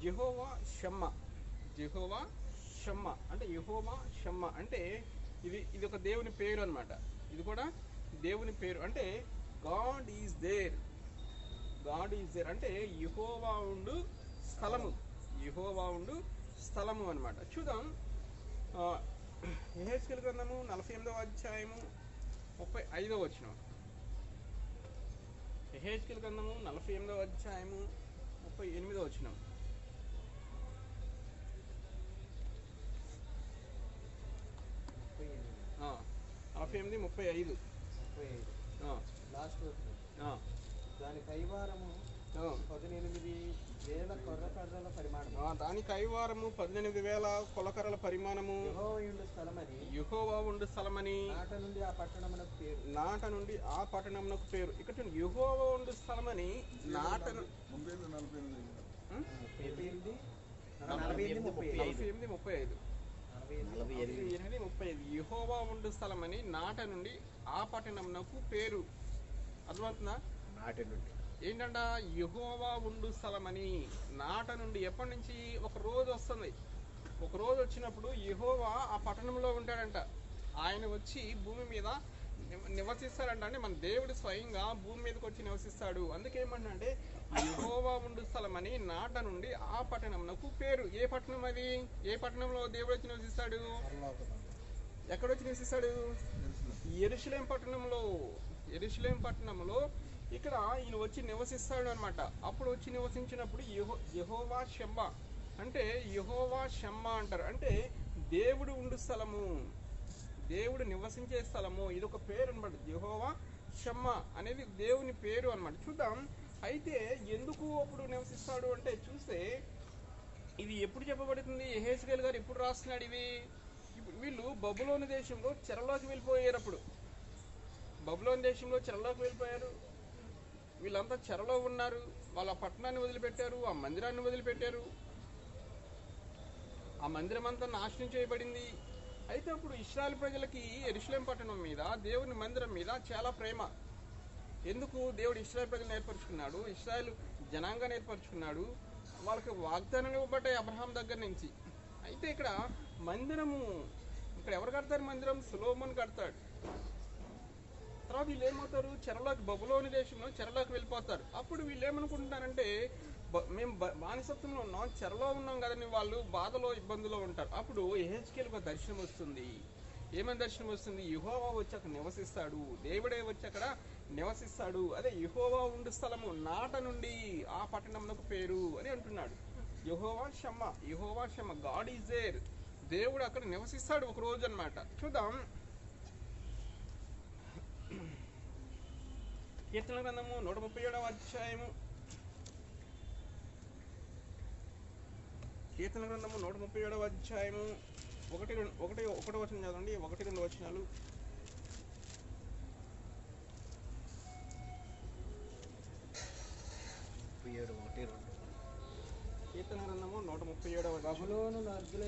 యెహోవా షమ్మా. యెహోవా షమ్మా అంటే యెహోవా షమ్మా అంటే ఇది ఒక దేవుని పేరు అన్నమాట. ఇది కూడా దేవుని పేరు. అంటే God is there. God is there అంటే యెహోవా ఉండు స్థలము. యెహోవా ఉండు స్థలము అన్నమాట. చూద్దాం. యెహెజ్కేలు గ్రంథము 48వ అధ్యాయము 35వ వచనం. యెహెజ్కేలు గ్రంథము 48వ అధ్యాయము 38వ వచనం. 48:35. లాస్ట్ దాని కైవారము 18,000 కొర్రకర్రల పరిమాణము. దాని కైవారము 18,000 కొలకర్రల పరిమాణము. యెహోవా ఉండు స్థలమని నాట నుండి ఆ పట్టణమునకు పేరు. నాట నుండి ఆ పట్టణమునకు పేరు. ఇక్కడ యెహోవా ఉండు స్థలమని నాట 48:35 యెహోవా ఉండు స్థలమని నాట నుండి ఆ పట్టణమునకు పేరు. అర్థమవుతుందా? నాట నుండి ఏంటంట? యెహోవా ఉండు స్థలమని నాట నుండి. ఎప్పటి నుంచి? ఒక రోజు వస్తుంది. ఒక రోజు వచ్చినప్పుడు యెహోవా ఆ పట్టణంలో ఉంటాడంట. ఆయన వచ్చి భూమి మీద నివసిస్తాడంట. అంటే మన దేవుడు స్వయంగా భూమి మీదకి వచ్చి నివసిస్తాడు. అందుకేమంటే యెహోవా ఉండు స్థలమని నాట నుండి ఆ పట్టణంకు పేరు. ఏ పట్టణం అది? ఏ పట్టణంలో దేవుడు వచ్చి నివసిస్తాడు? ఎక్కడొచ్చి నివసిస్తాడు? యెరూషలేం పట్టణంలో. యెరూషలేం పట్టణంలో ఇక్కడ ఈయన వచ్చి నివసిస్తాడు అనమాట. అప్పుడు వచ్చి నివసించినప్పుడు యెహోవా షమ్మా అంటే యెహోవా షమ్మా అంటారు. అంటే దేవుడు ఉండు స్థలము, దేవుడు నివసించే స్థలము. ఇది ఒక పేరు అనమాట. యెహోవా షమ్మా అనేది దేవుని పేరు అనమాట. చూద్దాం. అయితే ఎందుకు అప్పుడు నివసిస్తాడు అంటే చూస్తే ఇది ఎప్పుడు చెప్పబడుతుంది? యెహెజ్కేలు గారు ఎప్పుడు రాస్తున్నాడు ఇది? వీళ్ళు బబులోను దేశంలో చెరలోకి వెళ్ళిపోయారు. అప్పుడు బబులోను దేశంలో చెరలోకి వెళ్ళిపోయారు. వీళ్ళంతా చెరలో ఉన్నారు. వాళ్ళ పట్టణాన్ని వదిలిపెట్టారు, ఆ మందిరాన్ని వదిలిపెట్టారు. ఆ మందిరం అంతా నాశనం చేయబడింది. అయితే అప్పుడు ఇశ్రాయేలు ప్రజలకి యెరూషలేం పట్టణం మీద, దేవుని మందిరం మీద చాలా ప్రేమ. ఎందుకు? దేవుడు ఇశ్రాయేలు ప్రజలను ఏర్పరచుకున్నాడు, ఇశ్రాయేలు జనాంగాన్ని ఏర్పరచుకున్నాడు. వాళ్ళకి వాగ్దానాలు ఇవ్వబడ్డాయి అబ్రహాం దగ్గర నుంచి. అయితే ఇక్కడ మందిరము, ఇక్కడ ఎవరు కడతారు మందిరం? సొలొమోను కడతాడు. తర్వాత వీళ్ళు ఏమవుతారు? చెరలోకి, బబులోని దేశంలో చెరలోకి వెళ్ళిపోతారు. అప్పుడు వీళ్ళు ఏమనుకుంటున్నారంటే మేము బానిసత్వంలో ఉన్నాం, చెరలో ఉన్నాం కదని వాళ్ళు బాధలో ఇబ్బందులో ఉంటారు. అప్పుడు యెహెజ్కేలుకు ఒక దర్శనం వస్తుంది. ఏమని దర్శనం వస్తుంది? యెహోవా వచ్చి అక్కడ నివసిస్తాడు, దేవుడే వచ్చి అక్కడ నివసిస్తాడు. అదే యెహోవా ఉండు స్థలము, నాట నుండి ఆ పట్టణంకు పేరు అని అంటున్నాడు. యెహోవా షమ్మా, యెహోవా షమ్మా, గాడ్ ఈజ్ దేర్. దేవుడు అక్కడ నివసిస్తాడు ఒక రోజు అన్నమాట. చూద్దాం. కీర్తన గ్రంథము 137వ అధ్యాయము. కీర్తన గ్రంథము 137వ అధ్యాయము 1 వచనం చదవండి. 1-2 వచనాలు. కీర్తన గ్రంథము 137వ బబులోను నదుల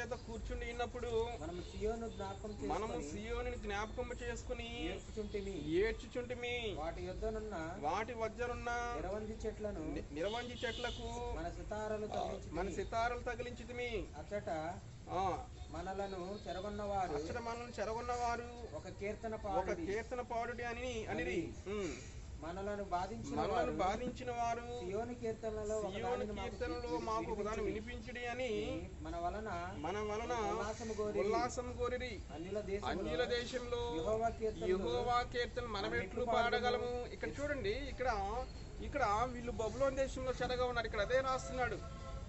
యొద్ద కూర్చుండినప్పుడు మనము సియోనుని జ్ఞాపకం చేసుకుని ఏడ్చుచుంటిమి. వాటి వద్దనున్న నిరవంజి చెట్లకు మన సితారలు తగిలించితిమి. అచ్చట మనలను చెరగొన్నవారు ఒక కీర్తన పాడుడి అని మనలను బాధించిన వారు సియోను కీర్తనలో మాకు ఒకదాన్ని వినిపించుడి అని మన వలన ఉల్లాసం కోరిరి. అన్యుల దేశంలో యెహోవా కీర్తన మనమెట్లు పాడగలము. ఇక్కడ చూడండి, ఇక్కడ వీళ్ళు బబులోను దేశంలో చెరగా ఉన్నారు. ఇక్కడ అదే రాస్తున్నాడు.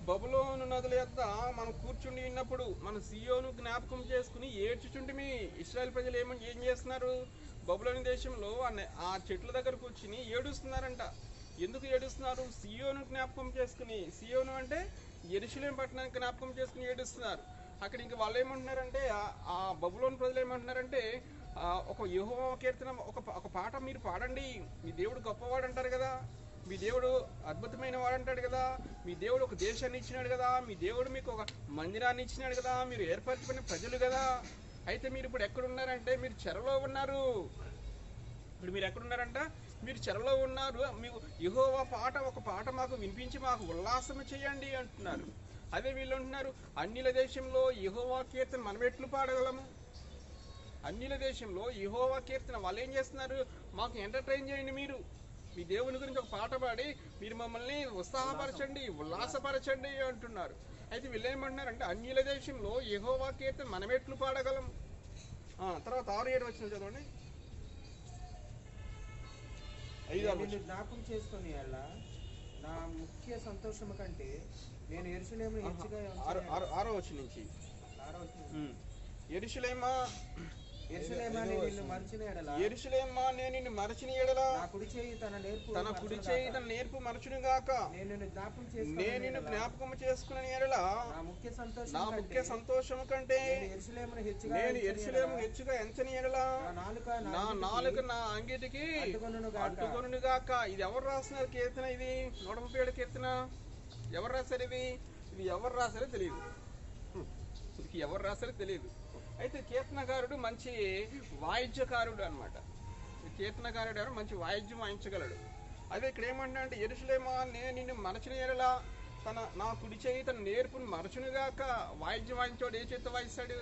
బబులోను నదుల యొద్ద మనం కూర్చుండి ఉన్నప్పుడు మన సియోను జ్ఞాపకం చేసుకుని ఏడ్చుచుంటిమి. ఇశ్రాయేల్ ప్రజలు ఏం చేస్తున్నారు? బబులోను దేశంలో ఆ చెట్ల దగ్గర కూర్చుని ఏడుస్తున్నారంట. ఎందుకు ఏడుస్తున్నారు? సియోను జ్ఞాపకం చేసుకుని. సియోను అంటే యెరూషలేం పట్టణాన్ని జ్ఞాపకం చేసుకుని ఏడుస్తున్నారు. అక్కడ ఇంక వాళ్ళు ఏమంటున్నారంటే, ఆ బబులోను ప్రజలు ఏమంటున్నారంటే, ఒక యెహోవా కీర్తన, ఒక పాట మీరు పాడండి, మీ దేవుడు గొప్పవాడు అంటారు కదా, మీ దేవుడు అద్భుతమైన వాడు అంటాడు కదా, మీ దేవుడు ఒక దేశాన్ని ఇచ్చినాడు కదా, మీ దేవుడు మీకు ఒక మందిరాన్ని ఇచ్చినాడు కదా, మీరు ఏర్పరచుకునే ప్రజలు కదా. అయితే మీరు ఇప్పుడు ఎక్కడున్నారంటే మీరు చెరలో ఉన్నారు. ఇప్పుడు మీరు ఎక్కడున్నారంట? మీరు చెరలో ఉన్నారు, మీకు యెహోవా ఒక పాట మాకు వినిపించి మాకు ఉల్లాసం చేయండి అంటున్నారు. అదే వీళ్ళు అంటున్నారు, అన్యుల దేశంలో యెహోవా కీర్తన మనం ఎట్లు పాడగలము? అన్యుల దేశంలో యెహోవా కీర్తన వాళ్ళు ఏం చేస్తున్నారు? మాకు ఎంటర్టైన్ చేయండి, మీరు మీ దేవుని గురించి ఒక పాట పాడి మీరు మమ్మల్ని ఉత్సాహపరచండి, ఉల్లాసపరచండి అంటున్నారు. అయితే వీళ్ళు ఏమంటున్నారంటే, అన్యుల దేశంలో యెహోవా కీర్తన మనం ఎట్లు పాడగలం? తర్వాత 6-7 వచ్చిన చదవండి. జ్ఞాపకం చేసుకుని నా ముఖ్య సంతోషము కంటే నేను యెరూషలేమును హెచ్చుగా 6వ వచనం నుంచి యెరూషలేమా నేను నిన్ను మరచిన ఎడల నా కుడి చేయి తన నేర్పు మరచును గాక. నేను నిన్ను జ్ఞాపకం చేసుకున్న ఎడల నా ముఖ్య సంతోషము కంటే నేను యెరూషలేమును హెచ్చుగా ఎంచని ఎడల నా నాలుక నా అంగిటికి అంటుకొనును గాక. ఇది ఎవరు రాస్తున్నారు కీర్తన? ఇది 137 కీర్తన. ఎవరు రాశారు ఇది? ఎవరు రాశారో తెలియదు. అయితే కీర్తనకారుడు మంచి వాయిద్యకారుడు అనమాట. కీర్తనకారుడు ఎవరు? మంచి వాయిద్యం వాయించగలడు. అదే ఇక్కడ ఏమంటా అంటే, యెరూషలేమా నేను నిన్ను మరచిన ఎడల నా కుడి చేయి తన నేర్పును మరచునుగాక. వాయిద్యం వాయించేవాడు ఏ చేత వాయిస్తాడు?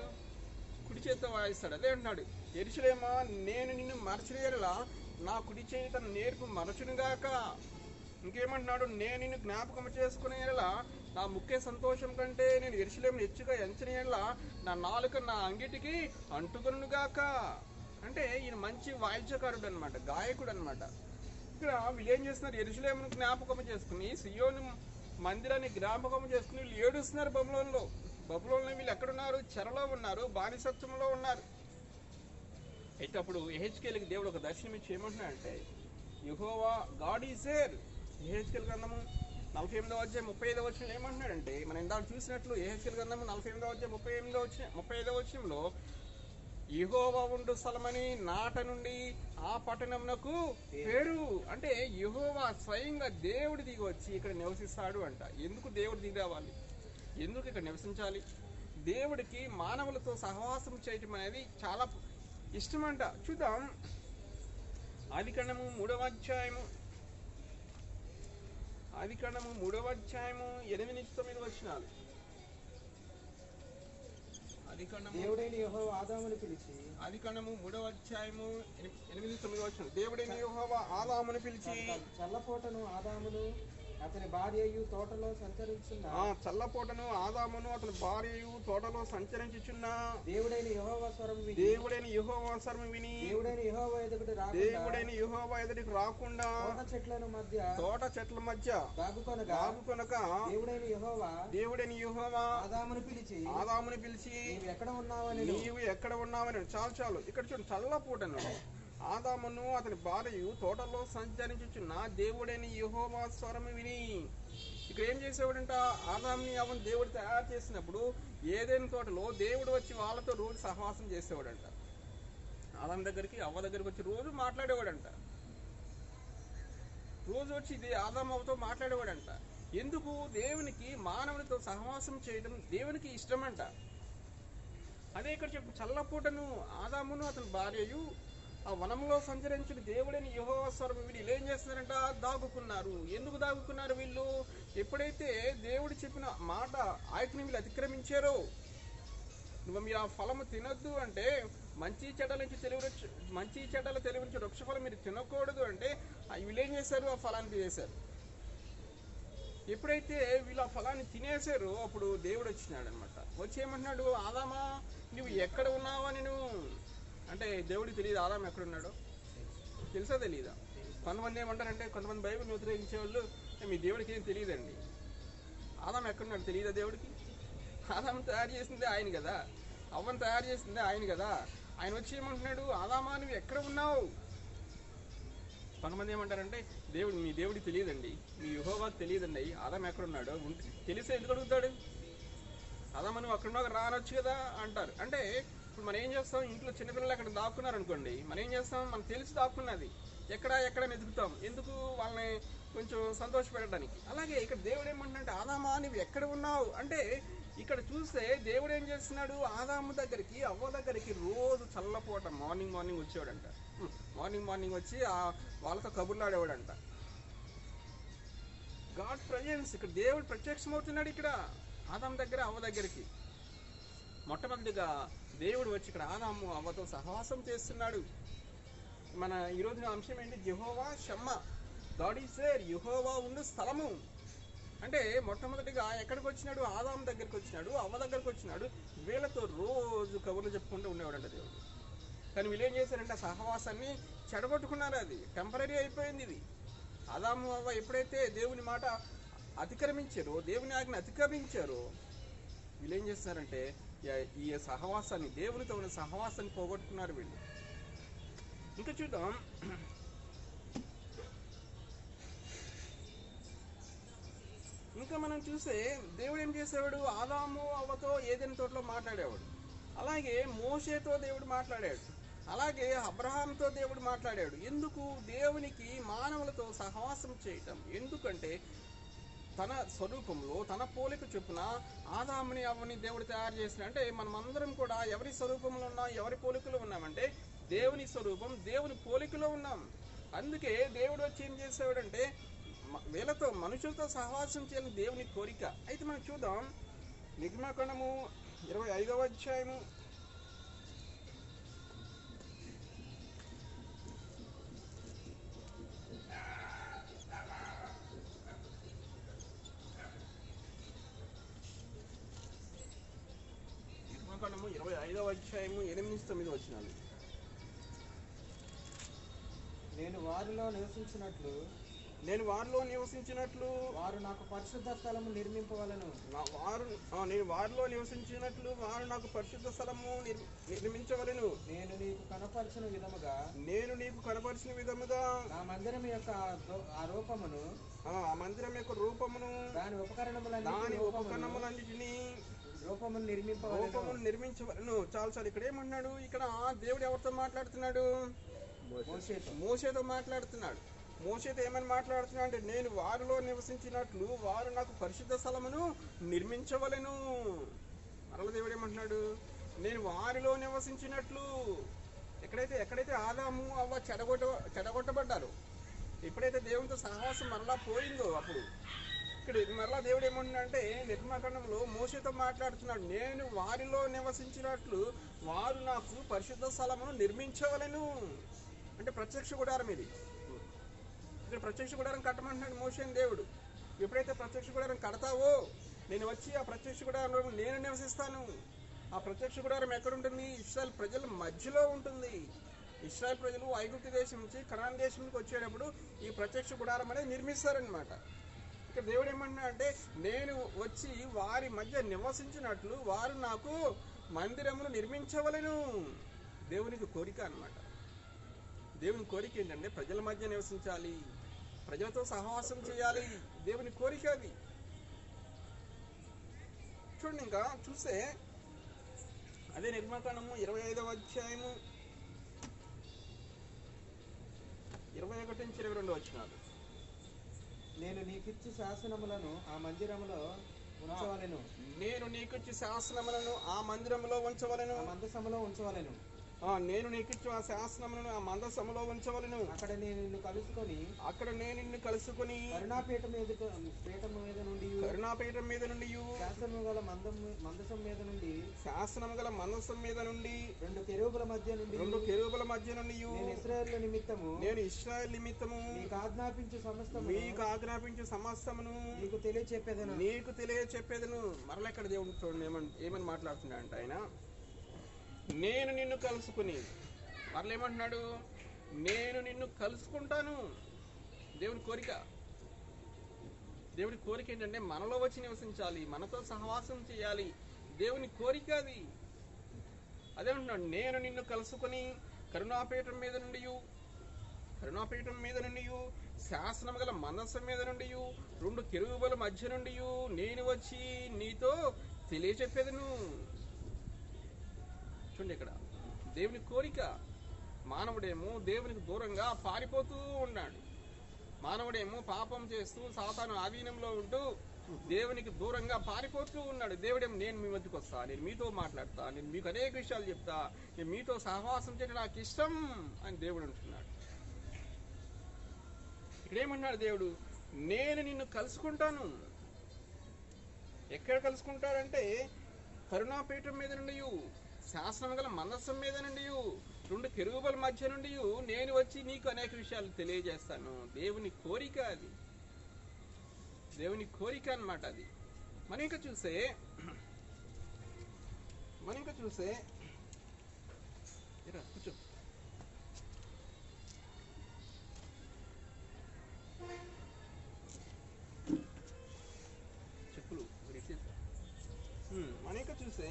కుడి చేత వాయిస్తాడు. అదే అంటున్నాడు, యెరూషలేమా నేను నిన్ను మరచిన ఎడల నా కుడి చేయి తన నేర్పు మరచునుగాక. ఇంకేమంటున్నాడు? నేను నిన్ను జ్ఞాపకం చేసుకునే ఎడల నా ముఖ్య సంతోషం కంటే నేను యెరూషలేమును హెచ్చుగా ఎంచని ఎడల నా నాలుక నా అంగిటికి అంటుకొనుగాక. అంటే ఈయన మంచి వాయిద్యకారుడు అనమాట, గాయకుడు అనమాట. ఇక్కడ వీళ్ళు ఏం చేస్తున్నారు? యెరూషలేమును జ్ఞాపకం చేసుకుని, సియోను మందిరాన్ని జ్ఞాపకం చేసుకుని వీళ్ళు ఏడుస్తున్నారు. బబులోనులో వీళ్ళు ఎక్కడున్నారు? చెరలో ఉన్నారు, బానిసత్వంలో ఉన్నారు. అయితే అప్పుడు యెహెజ్కేలుకి దేవుడు ఒక దర్శనం ఇచ్చి ఏమంటున్నాడంటే, యెహోవా గాడ్ ఈజ్ దేర్. యెహెజ్కేలు గ్రంథము 48వ అధ్యాయం 35వ వచనంలో ఏమంటున్నాడంటే, మనం ఇందాక చూసినట్లు యెహెజ్కేలు గ్రంథము 48వ అధ్యాయం 35వ వచనంలో, యెహోవా ఉండు స్థలమని నాట నుండి ఆ పట్టణమునకు పేరు. అంటే యెహోవా స్వయంగా దేవుడు దిగి వచ్చి ఇక్కడ నివసిస్తాడు అంట. ఎందుకు దేవుడు దిగి రావాలి? ఎందుకు ఇక్కడ నివసించాలి? దేవుడికి మానవులతో సహవాసం చేయటం అనేది చాలా ఇష్టమంట. చూద్దాం, ఆదికాండము 3వ అధ్యాయము 8-9 వచనాలు. దేవుడైన యెహోవా ఆదామును పిలిచి, ఆదికాండము 3వ అధ్యాయము 8-9 వచనాలు. దేవుడైన యెహోవా ఆదామును పిలిచి, చల్లపోటను ఆదామును అతని భార్యయు తోటలో సంచరించుచున్న సంచరించుచున్న దేవుడైన యెహోవా స్వరము విని దేవుడైన యెహోవా ఎదుటికి రాకుండా తోట చెట్ల మధ్య దాగుకొనక దేవుడైన యెహోవా ఆదామును పిలిచి నీవు ఎక్కడ ఉన్నావని. చాలు ఇక్కడ చూడండి, చల్లపూటను ఆదామును అతని భార్యయు తోటలో సంచరించుచున్న దేవుడైన యెహోవా స్వరము విని. ఇక్కడ ఏం చేసేవాడంట? ఆదాముని అవన్నీ దేవుడు తయారు చేసినప్పుడు ఏదైనా తోటలో దేవుడు వచ్చి వాళ్ళతో రోజు సహవాసం చేసేవాడంట. ఆదాము దగ్గరికి అవ్వ దగ్గరికి వచ్చి రోజు మాట్లాడేవాడంట. రోజు వచ్చి ఆదాము అవ్వతో మాట్లాడేవాడంట. ఎందుకు? దేవునికి మానవునితో సహవాసం చేయడం దేవునికి ఇష్టమంట. అదే ఇక్కడ చెప్పు, చల్లపూటను ఆదామును అతని భార్యయు ఆ వనంలో సంచరించిన దేవుడైన యెహోవా స్వరము విని వీళ్ళు ఏం చేస్తున్నారంట? దాగుకున్నారు. ఎందుకు దాగుకున్నారు వీళ్ళు? ఎప్పుడైతే దేవుడు చెప్పిన మాట ఆజ్ఞని వీళ్ళు అతిక్రమించారో, మీరు ఆ ఫలము తినొద్దు అంటే, మంచి చెడ్డల తెలివించే వృక్ష ఫలం మీరు తినకూడదు అంటే వీళ్ళు ఏం చేశారు? ఆ ఫలాన్ని తినేశారు. ఎప్పుడైతే వీళ్ళు ఆ ఫలాన్ని తినేశారో అప్పుడు దేవుడు వచ్చినాడు అనమాట. వచ్చి ఏమంటున్నాడు? ఆదామా నువ్వు ఎక్కడ ఉన్నావా? నేను అంటే దేవుడికి తెలియదు ఆదాము ఎక్కడున్నాడో. తెలుసా తెలీదా? కొంతమంది ఏమంటారంటే, కొంతమంది బైబిల్ని వ్యతిరేకించే వాళ్ళు, మీ దేవుడికి ఏం తెలియదండి, ఆదాము ఎక్కడున్నాడు తెలియదా దేవుడికి? ఆదాము తయారు చేసిందే ఆయన కదా, అవ్వను తయారు చేసిందే ఆయన కదా. ఆయన వచ్చి ఏమంటున్నాడు? ఆదామా నువ్వు ఎక్కడ ఉన్నావు? కొంతమంది ఏమంటారంటే, మీ దేవుడికి తెలియదండి, మీ యెహోవాకు తెలియదండి ఆదాము ఎక్కడున్నాడో. తెలిసే ఎందుకు అడుగుతాడు? ఆదామా నువ్వు అక్కడున్నావు రానొచ్చు కదా అంటారు. అంటే ఇప్పుడు మనం ఏం చేస్తాం? ఇంట్లో చిన్నపిల్లలు అక్కడ దాక్కున్నారు అనుకోండి, మనం ఏం చేస్తాం? మనకు తెలిసి దాక్కున్నది ఎక్కడ వెతుకుతాం. ఎందుకు? వాళ్ళని కొంచెం సంతోషపెట్టడానికి. అలాగే ఇక్కడ దేవుడు ఏమంటున్నాడంటే, ఆదామా నువ్వు ఎక్కడ ఉన్నావు అంటే, ఇక్కడ చూస్తే దేవుడు ఏం చేస్తున్నాడు? ఆదాము దగ్గరికి అవ్వ దగ్గరికి రోజు చల్లపోట మార్నింగ్ వచ్చేవాడంట. మార్నింగ్ వచ్చి వాళ్ళతో కబుర్లాడేవాడంట. గాడ్ ప్రజెన్స్, ఇక్కడ దేవుడు ప్రత్యక్షమవుతున్నాడు. ఇక్కడ ఆదాం దగ్గర, అవ్వ దగ్గరికి మొట్టమొదటిగా దేవుడు వచ్చి ఇక్కడ ఆదాము అవ్వతో సహవాసం చేస్తున్నాడు. మన ఈరోజు అంశం ఏంటి? యెహోవా షమ్మా, గాడ్ ఈజ్ దేర్. యెహోవా ఉండు స్థలము అంటే మొట్టమొదటిగా ఎక్కడికి వచ్చినాడు? ఆదాం దగ్గరికి వచ్చినాడు, అవ్వ దగ్గరికి వచ్చినాడు. వీళ్ళతో రోజు కబుర్లు చెప్పుకుంటూ ఉండేవాడంట దేవుడు. కానీ వీళ్ళు ఏం చేశారంటే ఆ సహవాసాన్ని చెడగొట్టుకున్నారు. అది టెంపరీ అయిపోయింది. ఇది ఆదాము అవ్వ ఎప్పుడైతే దేవుని మాట అతిక్రమించారో, దేవుని ఆజ్ఞ అతిక్రమించారో, వీళ్ళు ఏం చేస్తారంటే ఈ సహవాసాన్ని, దేవునితో ఉన్న సహవాసాన్ని పోగొట్టుకున్నారు వీళ్ళు. ఇంకా చూద్దాం. ఇంకా మనం చూస్తే దేవుడు ఏం చేసేవాడు? ఆదాము అవ్వతో ఏదైనా తోటలో మాట్లాడేవాడు. అలాగే మోషేతో దేవుడు మాట్లాడాడు. అలాగే అబ్రహాంతో దేవుడు మాట్లాడాడు. ఎందుకు? దేవునికి మానవులతో సహవాసం చేయటం. ఎందుకంటే తన స్వరూపంలో, తన పోలిక చొప్పున ఆదాముని అవ్వని దేవుడు తయారు చేసిన. అంటే మనమందరం కూడా ఎవరి స్వరూపంలో ఉన్నాం, ఎవరి పోలికలో ఉన్నామంటే దేవుని స్వరూపం, దేవుని పోలికలో ఉన్నాం. అందుకే దేవుడు వచ్చి ఏం చేసేవాడంటే వీళ్ళతో, మనుషులతో సహవాసం చేయాలని దేవుని కోరిక. అయితే మనం చూద్దాం, నిర్గమకాండము 25వ అధ్యాయము 25వ అధ్యాయము 8-9 వచనాలు. నేను వారిలో నివసించినట్లు వారు నాకు పరిశుద్ధ స్థలము నిర్మింపవలెను. నేను వారిలో నివసించినట్లు వారు నాకు పరిశుద్ధ స్థలము నిర్మించవలెను. నేను నీకు కనపరిచిన విధముగా నా మందిరం యొక్క రూపమును, ఆ మందిరం యొక్క రూపమును, దాని ఉపకరణములన్నిటినీ రూపమును నిర్మించవలెను. చాలు. ఇక్కడ ఏమన్నాడు? ఇక్కడ దేవుడు ఎవరితో మాట్లాడుతున్నాడు? మోషేతో మాట్లాడుతున్నాడు. మోషేతో ఏమని మాట్లాడుతున్నాడు అంటే నేను వారిలో నివసించినట్లు వారు నాకు పరిశుద్ధ స్థలమును నిర్మించవలెను. మరల దేవుడు ఏమంటున్నాడు? నేను వారిలో నివసించినట్లు. ఎక్కడైతే ఆదాము అవ్వ చెడగొట్టబడ్డారు, ఎప్పుడైతే దేవునితో సహవాసం మరలా పోయిందో అప్పుడు ఇక్కడ మరలా దేవుడు ఏమంటున్నాడంటే నిర్గమకాండంలో మోషేతో మాట్లాడుతున్నాడు. నేను వారిలో నివసించినట్లు వారు నాకు పరిశుద్ధ స్థలమును నిర్మించవలెను. అంటే ప్రత్యక్ష గుడారం ఇది. ఇక్కడ ప్రత్యక్ష గుడారం కట్టమంటున్నాడు మోషేని దేవుడు. ఎప్పుడైతే ప్రత్యక్ష గుడారం కడతావో నేను వచ్చి ఆ ప్రత్యక్ష గుడారంలో నేను నివసిస్తాను. ఆ ప్రత్యక్ష గుడారం ఎక్కడుంటుంది? ఇశ్రాయేల్ ప్రజల మధ్యలో ఉంటుంది. ఇశ్రాయేల్ ప్రజలు ఐగుప్తు దేశం నుంచి కనాన్ దేశంకి వచ్చేటప్పుడు ఈ ప్రత్యక్ష గుడారం అనేది నిర్మిస్తారనమాట. ఇక్కడ దేవుడు ఏమన్నా అంటే నేను వచ్చి వారి మధ్య నివసించినట్లు వారు నాకు మందిరమును నిర్మించవలెను. దేవునికి కోరిక అన్నమాట. దేవుని కోరిక ఏంటంటే ప్రజల మధ్య నివసించాలి, ప్రజలతో సహవాసం చేయాలి. దేవుని కోరిక అది. చూడండి, ఇంకా చూస్తే అదే నిర్గమకాండము 25వ అధ్యాయము 21-22 వచనాలు. నేను నీకిచ్చి శాసనములను ఆ మందిరములో ఉంచవలెను. నేను నీకిచ్చి శాసనములను ఆ మందిరములో ఉంచవలెను. మందసములో ఉంచవలెను. నేను నీకిచ్చి ఆ శాసనములను ఆ మందసములో ఉంచవలెను. అక్కడ నేను నిన్ను కలుసుకొని కరుణాపీఠం మీద నుండి శాసనము గల మందసం మీద నుండి రెండు కెరూబుల మధ్య నుండి నేను ఇశ్రాయేలు నిమిత్తము నీకు ఆజ్ఞాపించు సమస్తమును నీకు తెలియచెప్పేదను. మరల ఇక్కడ దేవుడు చూడండి ఏమని మాట్లాడుతున్నాడు అంటే ఆయన నేను నిన్ను కలుసుకుని, మరల ఏమంటున్నాడు? నేను నిన్ను కలుసుకుంటాను. దేవుని కోరిక ఏంటంటే మనలో వచ్చి నివసించాలి, మనతో సహవాసం చేయాలి. దేవుని కోరిక అది. అదేమంటున్నాడు, నేను నిన్ను కలుసుకొని కరుణాపీఠం మీద నుండి శాసనం గల మనస్సు మీద నుండి రెండు కెరూబుల మధ్య నుండి నేను వచ్చి నీతో తెలియచెప్పేదను. చూడండి, ఇక్కడ దేవుని కోరిక. మానవుడేమో దేవునికి దూరంగా పారిపోతూ ఉన్నాడు. మానవుడేమో పాపం చేస్తూ సాతాను ఆధీనంలో ఉంటూ దేవునికి దూరంగా పారిపోతూ ఉన్నాడు. దేవుడేమో నేను మీ మధ్యకు వస్తా, నేను మీతో మాట్లాడతా, నేను మీకు అనేక విషయాలు చెప్తా, నేను మీతో సహవాసం చేయడం నాకు ఇష్టం అని దేవుడు అంటున్నాడు. ఇక్కడేమన్నాడు దేవుడు, నేను నిన్ను కలుసుకుంటాను. ఎక్కడ కలుసుకుంటాడంటే కరుణాపీఠం మీద నుండి, శాసనం గల మందసం మీద నుండి, రెండు కెరూబుల మధ్య నుండి నేను వచ్చి నీకు అనేక విషయాలు తెలియజేస్తాను. దేవుని కోరిక అది, దేవుని కోరిక అన్నమాట అది. మనం ఇంకా చూసే కూర్చో. చెప్పులు మనం ఇంకా చూసే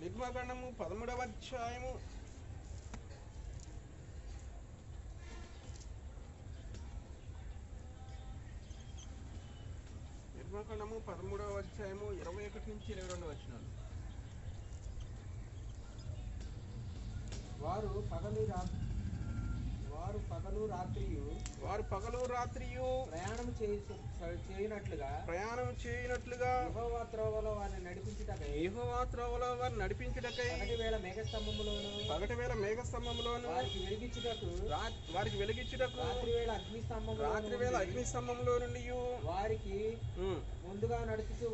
నిర్గమకాండము 13వ అధ్యాయము 21 నుంచి 22 వచనాలు. వారు పగలు రాత్రియు ప్రయాణం చేయనట్లుగా యెహోవా త్రోవలో వారిని నడిపించుటకై పగటి వేళ మేఘస్తంభములోను వారికి వెలిగించుటకు రాత్రి వేళ అగ్నిస్తంభంలో నుండి వారికి ముందుగా నడుచుతూ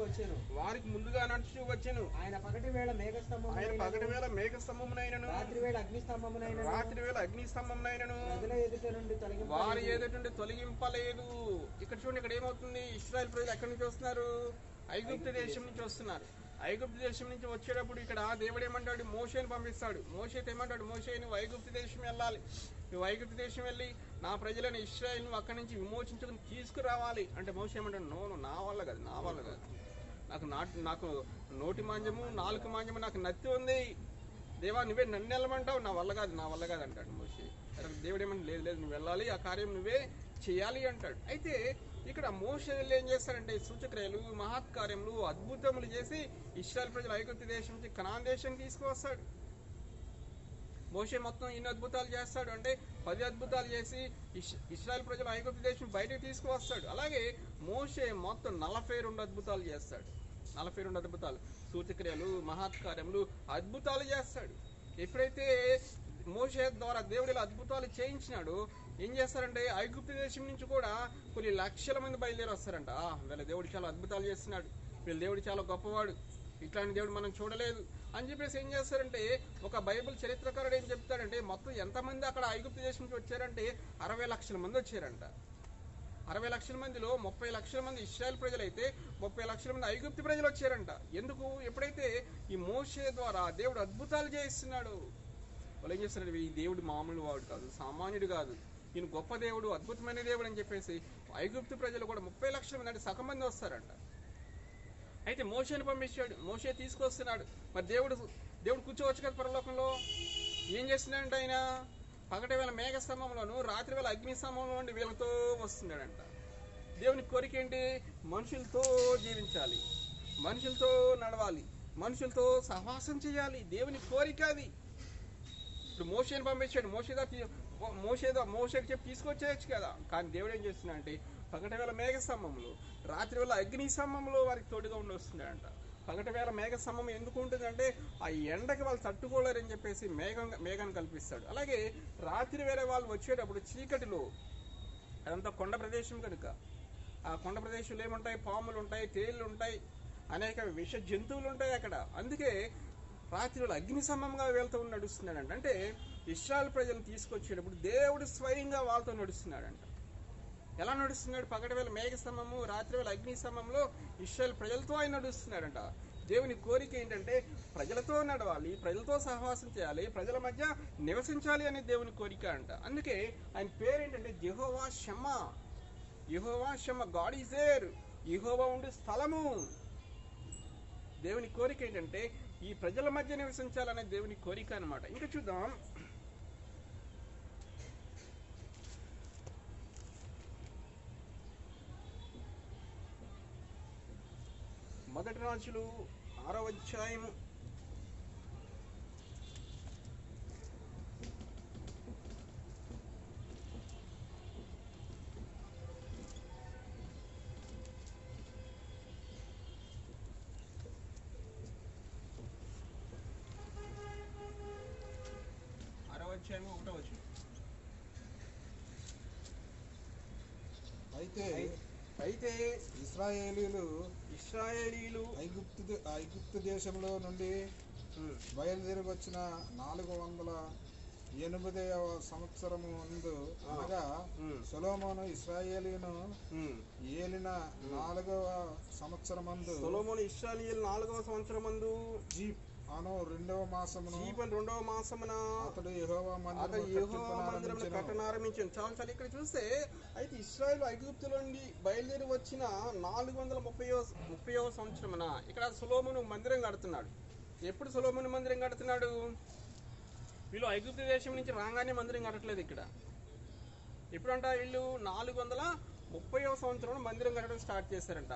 వచ్చెను. ఆయన పగటి వేళ మేఘస్తంభమునైనను రాత్రి వేళ అగ్నిస్తంభమునైనను వారి ఎదుట నుండి తొలగింపలేదు. ఇక్కడ చూడండి, ఇక్కడ ఏమవుతుంది, ఇశ్రాయేల్ ప్రజలు ఎక్కడి నుంచి వస్తున్నారు? ఐగుప్తు దేశం నుంచి వస్తున్నారు. ఐగుప్తు దేశం నుంచి వచ్చేటప్పుడు ఇక్కడ దేవుడు ఏమంటాడు, మోషేని పంపిస్తాడు. మోషేతో ఏమంటాడు, మోషే నువ్వు ఐగుప్తు దేశం వెళ్ళాలి, నువ్వు ఐగుప్తు దేశం వెళ్ళి నా ప్రజలను ఇశ్రాయేల్ నువ్వు అక్కడి నుంచి విమోచించుకుని తీసుకురావాలి అంటే మోషే ఏమంటాడు, నా వల్ల కాదు నాకు నోటి మాంజము నాలుగు మాంజము నాకు నత్తి ఉంది, దేవా నువ్వే నన్ను వెళ్ళమంటావు, నా వల్ల కాదు అంటాడు మోషే. దేవుడు ఏమంటే లేదు నువ్వు వెళ్ళాలి, ఆ కార్యం నువ్వే చేయాలి అంటాడు. అయితే ఇక్కడ మోషే ఏం చేస్తాడంటే సూచక్రియలు, మహత్కార్యములు, అద్భుతములు చేసి ఇశ్రాయేల్ ప్రజలు ఐగుప్తు దేశం నుంచి కనాన్ దేశానికి తీసుకువస్తాడు. మోషే మొత్తం ఇన్ని అద్భుతాలు చేస్తాడు అంటే 10 అద్భుతాలు చేసి ఇశ్రాయేల్ ప్రజలు ఐగుప్తు దేశం బయటకు తీసుకువస్తాడు. అలాగే మోషే మొత్తం 42 అద్భుతాలు చేస్తాడు. 42 అద్భుతాలు, సూచక్రియలు, మహత్కార్యములు, అద్భుతాలు చేస్తాడు. ఎప్పుడైతే మోషే ద్వారా దేవుడు ఇలా అద్భుతాలు చేయించినాడు, ఏం చేస్తారంటే ఐగుప్తు దేశం నుంచి కూడా కొన్ని లక్షల మంది బయలుదేరి వస్తారంట. వీళ్ళ దేవుడు చాలా అద్భుతాలు చేస్తున్నాడు, వీళ్ళ దేవుడు చాలా గొప్పవాడు, ఇట్లాంటి దేవుడు మనం చూడలేదు అని చెప్పేసి ఏం చేస్తారంటే ఒక బైబిల్ చరిత్రకారుడు ఏం చెప్తాడంటే మొత్తం ఎంతమంది అక్కడ ఐగుప్తు దేశం నుంచి వచ్చారంటే 60 లక్షల మంది వచ్చారంట. 60 లక్షల మందిలో 30 లక్షల మంది ఇశ్రాయేల్ ప్రజలు అయితే 30 లక్షల మంది ఐగుప్తు ప్రజలు వచ్చారంట. ఎందుకు? ఎప్పుడైతే ఈ మోషే ద్వారా దేవుడు అద్భుతాలు చేయిస్తున్నాడు, వాళ్ళు ఏం చేస్తున్నారు, ఈ దేవుడు మామూలు వాడు కాదు, సామాన్యుడు కాదు, ఈయన గొప్ప దేవుడు, అద్భుతమైన దేవుడు అని చెప్పేసి ఐగుప్తు ప్రజలు కూడా 30 లక్షల మంది అంటే సగం మంది వస్తారంట. అయితే మోషేని పంపించాడు, మోషే తీసుకొస్తున్నాడు. మరి దేవుడు కూర్చోవచ్చు కదా పరలోకంలో. ఏం చేస్తున్నాడంట ఆయన? పగటి వేళ మేఘస్తంభంలోను రాత్రి వేళ అగ్నిస్తంభంలో నుండి వీళ్ళతో వస్తున్నాడంట. దేవుని కోరిక ఏంటి? మనుషులతో జీవించాలి, మనుషులతో నడవాలి, మనుషులతో సహవాసం చేయాలి. దేవుని కోరిక అది. ఇప్పుడు మోషేని పంపించాడు, మోషేకి చెప్పి తీసుకొచ్చేయచ్చు కదా. కానీ దేవుడు ఏం చేస్తున్నాడంటే పగటి వేళ మేఘస్తంభంలో రాత్రి వేళ అగ్నిస్తంభంలో వారికి తోడుగా ఉండి వస్తున్నాడంట. పగటి వేళ మేఘస్తంభం ఎందుకు ఉంటుందంటే ఆ ఎండకి వాళ్ళు తట్టుకోలేరని చెప్పేసి మేఘాన్ని కల్పిస్తాడు. అలాగే రాత్రి వేళ వాళ్ళు వచ్చేటప్పుడు చీకటిలో, అదంతా కొండ ప్రదేశం కనుక ఆ కొండ ప్రదేశంలో ఏముంటాయి, పాములు ఉంటాయి, తేళ్లు ఉంటాయి, అనేక విష జంతువులు ఉంటాయి అక్కడ. అందుకే రాత్రి వేళ అగ్నిస్తంభంగా వీళ్ళతో నడుస్తున్నాడంట. అంటే ఇశ్రాయేల్ ప్రజలను తీసుకొచ్చేటప్పుడు దేవుడు స్వయంగా వాళ్ళతో నడుస్తున్నాడంట. ఎలా నడుస్తున్నాడు? పగటి వేళ మేఘస్తంభము, రాత్రి వేళ అగ్నిస్తంభంలో ఇశ్రాయేల్ ప్రజలతో ఆయన నడుస్తున్నాడంట. దేవుని కోరిక ఏంటంటే ప్రజలతో నడవాలి, ప్రజలతో సహవాసం చేయాలి, ప్రజల మధ్య నివసించాలి అనే దేవుని కోరిక అంట. అందుకే ఆయన పేరేంటంటే యెహోవా షమ్మా. యెహోవా Shammah, God is there, Jehovah ఉండే స్థలము. దేవుని కోరిక ఏంటంటే ఈ ప్రజల మధ్య నివసించాలనే దేవుని కోరిక అన్నమాట. ఇంకా చూద్దాం, మొదటి రాజులు 6వ అధ్యాయము 1వ వచనం. అయితే ఇశ్రాయేలీలు ఐగుప్తు దేశంలో నుండి బయలుదేరి వచ్చిన 480వ సంవత్సరము ముందు అనగా సొలొమోను ఇశ్రాయేలీను ఏలిన 4వ సంవత్సరమందు జీప్ అను 2వ మాసమున అతడు యెహోవా మందిరమును కట్టనారంభించాను. చాలా ఇక్కడ చూస్తే అయితే ఇశ్రాయేలు ఐగుప్తులో నుండి బయలుదేరి వచ్చిన 430వ సంవత్సరమున ఇక్కడ సొలొమోను మందిరం కడుతున్నాడు. ఎప్పుడు సొలొమోను మందిరం కడుతున్నాడు? వీళ్ళు ఐగుప్తు దేశం నుంచి రాగానే మందిరం కట్టట్లేదు. ఇక్కడ ఎప్పుడంట వీళ్ళు 430వ సంవత్సరంలో మందిరం కట్టడం స్టార్ట్ చేశారంట.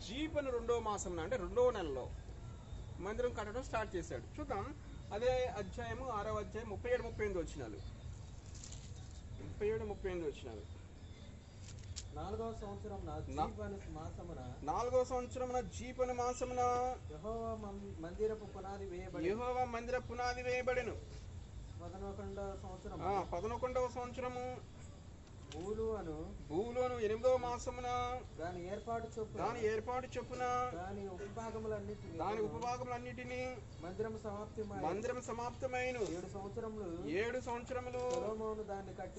జీప్ అని 2వ మాసంన అంటే 2వ నెలలో మందిరం కట్టడం స్టార్ట్ చేశాడు. చూద్దాం అదే అధ్యాయము 6వ అధ్యాయం 37-38 వచనాలు. 37-38 వచనాలు. 4వ సంవత్సరమున జీప్ అనే మాసమున యెహోవా మందిరపు పునాది వేయబడెను. 11వ సంవత్సరము బూలును 8వ మాసమున దాని ఏర్పాటు చొప్పున దాని ఉపభాగములన్నిటిని మందిరం సమాప్తమైన 7 సంవత్సరములు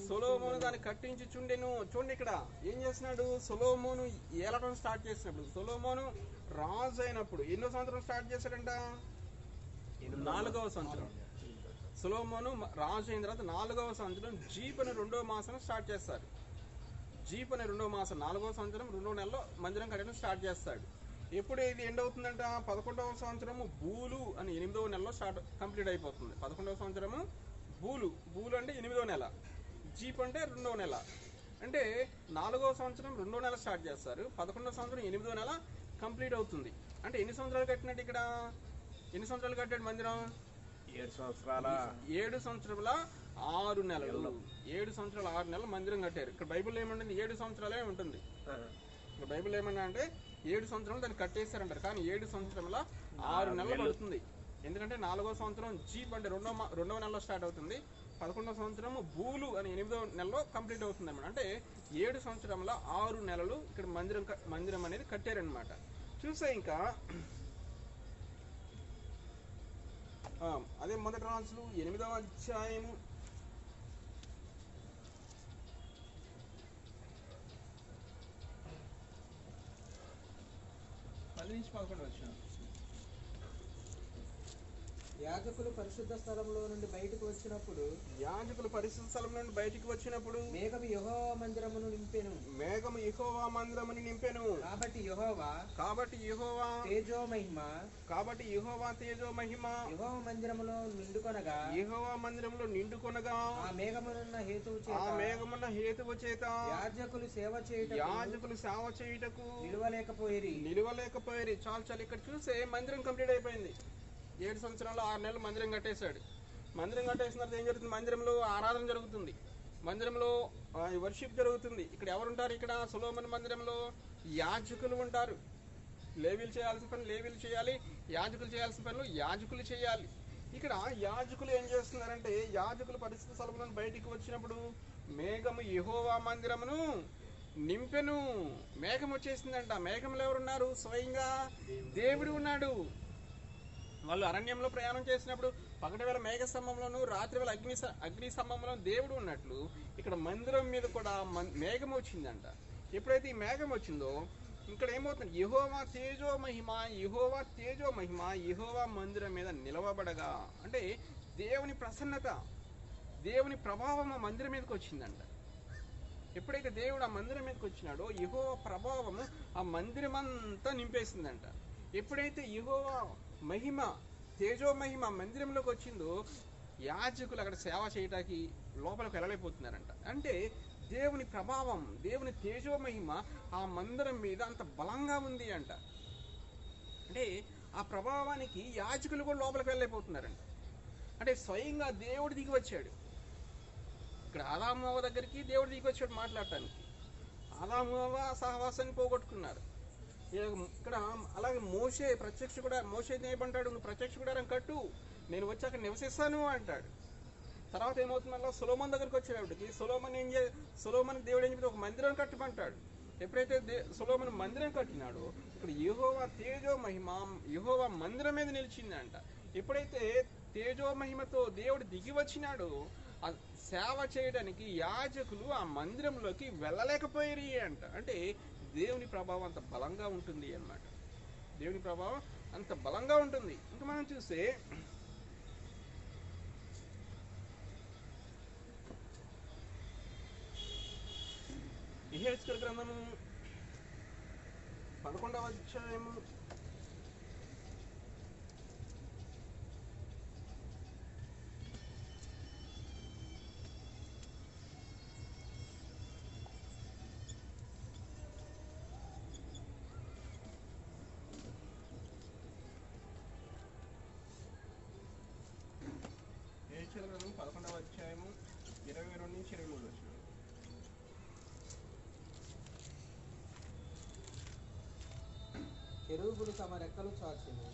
సొలొమోను దాన్ని కట్టించుచుండెను. చూడండి ఇక్కడ ఏం చేస్తున్నాడు? సొలొమోను ఏలటం స్టార్ట్ చేసినప్పుడు, సొలొమోను రాజు అయినప్పుడు ఎన్నో సంవత్సరం స్టార్ట్ చేశాడంట? 4వ సంవత్సరం. సొలొమోను రాజు అయిన తర్వాత 4వ సంవత్సరం జీప్ అనే 2వ మాసం స్టార్ట్ చేస్తారు. జీప్ అనే 2వ మాసం 4వ సంవత్సరం 2వ నెలలో మందిరం కట్టడం స్టార్ట్ చేస్తాడు. ఎప్పుడు ఇది ఎండ్ అవుతుందంట? 11వ సంవత్సరము బూలు అని 8వ నెలలో కంప్లీట్ అయిపోతుంది. 11వ సంవత్సరము బూలు అంటే 8వ నెల, జీప్ అంటే 2వ నెల. అంటే 4వ సంవత్సరం 2వ నెల స్టార్ట్ చేస్తారు, 11వ సంవత్సరం 8వ నెల కంప్లీట్ అవుతుంది. అంటే ఎన్ని సంవత్సరాలు కట్టినట్టు? ఇక్కడ ఎన్ని సంవత్సరాలు కట్టాడు మందిరం? 7 సంవత్సరాల 6 నెలలు. 7 సంవత్సరాలు 6 నెలలు మందిరం కట్టారు. ఇక్కడ బైబిల్ ఏమంటుంది? 7 సంవత్సరాలే ఉంటుంది. ఇక్కడ బైబిల్ ఏమన్నా అంటే 7 సంవత్సరాలు దాన్ని కట్టేశారంటారు. కానీ 7 సంవత్సరాల 6 నెలలు పడుతుంది. ఎందుకంటే 4వ సంవత్సరం జీప్ అంటే 2వ నెలలో స్టార్ట్ అవుతుంది, 11వ సంవత్సరం బూలు అని 8వ నెలలో కంప్లీట్ అవుతుంది అన్నమాట. అంటే 7 సంవత్సరంలో 6 నెలలు ఇక్కడ మందిరం అనేది కట్టారనమాట. చూసే ఇంకా అదే మొదటి రాజులు 8వ అధ్యాయము 10-11 వచ్చిన. యాజకులు పరిశుద్ధ స్థలంలో నుండి బయటకు వచ్చినప్పుడు మేఘము యెహోవా మందిరమును నింపెను. కాబట్టి యెహోవా తేజో మహిమ యెహోవా మందిరములో నిండుకొనగా ఆ మేఘమున్న హేతువు చేత యాజకులు సేవ చేయుటకు నిలవలేకపోయిరి. చాలు ఇక్కడ చూస్తే మందిరం కంప్లీట్ అయిపోయింది. 7 సంవత్సరాలు 6 నెలలు మందిరం కట్టేశాడు. మందిరం కట్టేసిన తర్వాత ఏం జరుగుతుంది? మందిరంలో ఆరాధన జరుగుతుంది, మందిరంలో వర్షిప్ జరుగుతుంది. ఇక్కడ ఎవరుంటారు? ఇక్కడ సొలొమోను మందిరంలో యాజకులు ఉంటారు. లేవీలు చేయాల్సిన పనులు లేవీలు చేయాలి, యాజకులు చేయాల్సిన పనులు యాజకులు చేయాలి. ఇక్కడ యాజకులు ఏం చేస్తున్నారంటే, యాజకులు పరిశుద్ధ స్థలంలో బయటికి వచ్చినప్పుడు మేఘము యెహోవా మందిరమును నింపెను. మేఘం వచ్చేసిందంట. మేఘంలో ఎవరున్నారు? స్వయంగా దేవుడు ఉన్నాడు. వాళ్ళు అరణ్యంలో ప్రయాణం చేసినప్పుడు పగటి వేళ మేఘ స్తంభంలోను, రాత్రి వేళ అగ్ని స్తంభంలో దేవుడు ఉన్నట్లు ఇక్కడ మందిరం మీద కూడా మేఘం వచ్చిందంట. ఎప్పుడైతే ఈ మేఘం వచ్చిందో ఇక్కడ ఏమవుతుంది? యెహోవా తేజో మహిమ యెహోవా మందిరం మీద నిలవబడగా, అంటే దేవుని ప్రసన్నత, దేవుని ప్రభావం ఆ మందిరం మీదకి వచ్చిందంట. ఎప్పుడైతే దేవుడు ఆ మందిరం మీదకి వచ్చినాడో యెహోవా ప్రభావము ఆ మందిరం అంతా నింపేసిందంట. ఎప్పుడైతే యెహోవా మహిమ, తేజో మహిమ మందిరంలోకి వచ్చిందో యాజకులు అక్కడ సేవ చేయడానికి లోపలికి వెళ్ళలేకపోతున్నారంట. అంటే దేవుని ప్రభావం, దేవుని తేజో మహిమ ఆ మందిరం మీద అంత బలంగా ఉంది అంట. అంటే ఆ ప్రభావానికి యాజకులు కూడా లోపలికి వెళ్ళలేకపోతున్నారంట. అంటే స్వయంగా దేవుడు దిగి వచ్చాడు. ఇక్కడ ఆదాము అవ్వ దగ్గరికి దేవుడు దిగి వచ్చాడు మాట్లాడటానికి. ఆదాము అవ్వ సహవాసాన్ని పోగొట్టుకున్నారు. ఇక్కడ అలాగే మోషే ఏమంటాడు? నువ్వు ప్రత్యక్ష గుడారం కట్టు, నేను వచ్చి అక్కడ నివసిస్తాను అంటాడు. తర్వాత ఏమవుతుంది? మళ్ళీ సొలొమోను దగ్గరికి వచ్చేటప్పటికి సొలొమోను దేవుడు ఏం చెప్పి ఒక మందిరం కట్టమంటాడు. ఎప్పుడైతే సొలొమోను మందిరం కట్టినాడో ఇక్కడ యెహోవా తేజో మహిమ యెహోవా మందిరం మీద నిలిచిందంట. ఎప్పుడైతే తేజో మహిమతో దేవుడు దిగి వచ్చినాడో ఆ సేవ చేయడానికి యాజకులు ఆ మందిరంలోకి వెళ్ళలేకపోయారు అంట. అంటే దేవుని ప్రభావం అంత బలంగా ఉంటుంది అన్నమాట. దేవుని ప్రభావం అంత బలంగా ఉంటుంది. ఇంకా మనం చూస్తే యెహెజ్కేలు గ్రంథము 11వ అధ్యాయము 11వ అధ్యాయము 22 నుంచి 23 వచనం. కెరూబులు తమ రెక్కలు చాచును.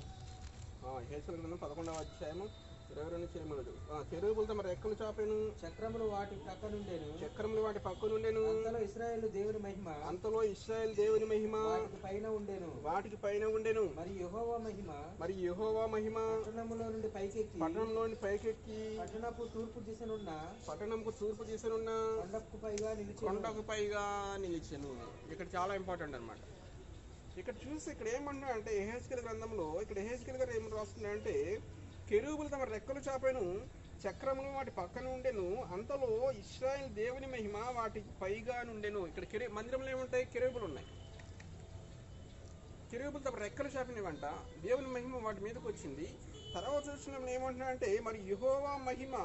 యెహెజ్కేలు గ్రంథం 11వ అధ్యాయము 22 నుంచి 23. కెరూబులు తమ రెక్కలు చాపెను, చక్రములు వాటి పక్క నుండెను, చక్రములు వాటి పక్క నుండెను. అంతలో ఇశ్రాయేలు దేవుని మహిమ, అంతలో ఇశ్రాయేలు దేవుని మహిమ వాటికి పైన ఉండెను, వాటికి పైన ఉండెను. మరి యెహోవా మహిమ, మరి యెహోవా మహిమ పట్టణంలో నుండి పైకెక్కి, పట్టణంలోని పైకెక్కి పట్టణపు తూర్పు దిశనున్న, పట్టణంకు తూర్పు దిశనున్న కొండకు పైగా నిలిచెను, కొండకు పైగా నిలిచెను. ఇక్కడ చాలా ఇంపార్టెంట్ అన్నమాట. ఇక్కడ చూసి ఇక్కడ ఏమన్నా అంటే యెహెజ్కేలు గ్రంథంలో ఇక్కడ యెహెజ్కేలు గారు ఏమని రాస్తున్నాడంటే, కెరూబులు తమ రెక్కలు చాపెను, చక్రములు వాటి పక్కన ఉండెను, అంతలో ఇశ్రాయేలు దేవుని మహిమ వాటికి పైగా నుండెను. ఇక్కడ మందిరంలో ఏముంటాయి? కెరూబులు ఉన్నాయి. కెరూబులు తమ రెక్కలు చాపినవంట, దేవుని మహిమ వాటి మీదకి వచ్చింది. తర్వాత చూసినప్పుడు ఏమంటున్నా అంటే, మరి యెహోవా మహిమ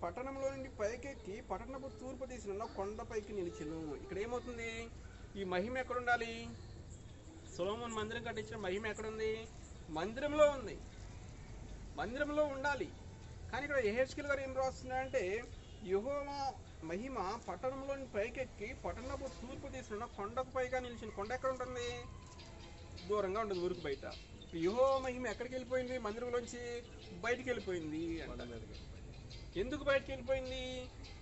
పట్టణంలో నుండి పైకెక్కి పట్టణపు తూర్పు దిశనున్న కొండపైకి నిలిచెను. ఇక్కడ ఏమవుతుంది? ఈ మహిమ ఎక్కడ ఉండాలి? సొలొమోను మందిరం కట్టించిన మహిమ ఎక్కడుంది? మందిరంలో ఉంది, మందిరంలో ఉండాలి. కానీ ఇక్కడ యెహెజ్కేలు గారు ఏం రాస్తున్నారంటే, యెహోవా మహిమ పట్టణంలోని పైకెక్కి పట్టణపు తూర్పు దిశనున్న కొండకు పైగా నిలిచిన. కొండ ఎక్కడ ఉంటుంది? దూరంగా ఉంటుంది, ఊరికి బయట. యెహోవా మహిమ ఎక్కడికి వెళ్ళిపోయింది? మందిరంలోంచి బయటికి వెళ్ళిపోయింది. ఎందుకు బయటికి వెళ్ళిపోయింది?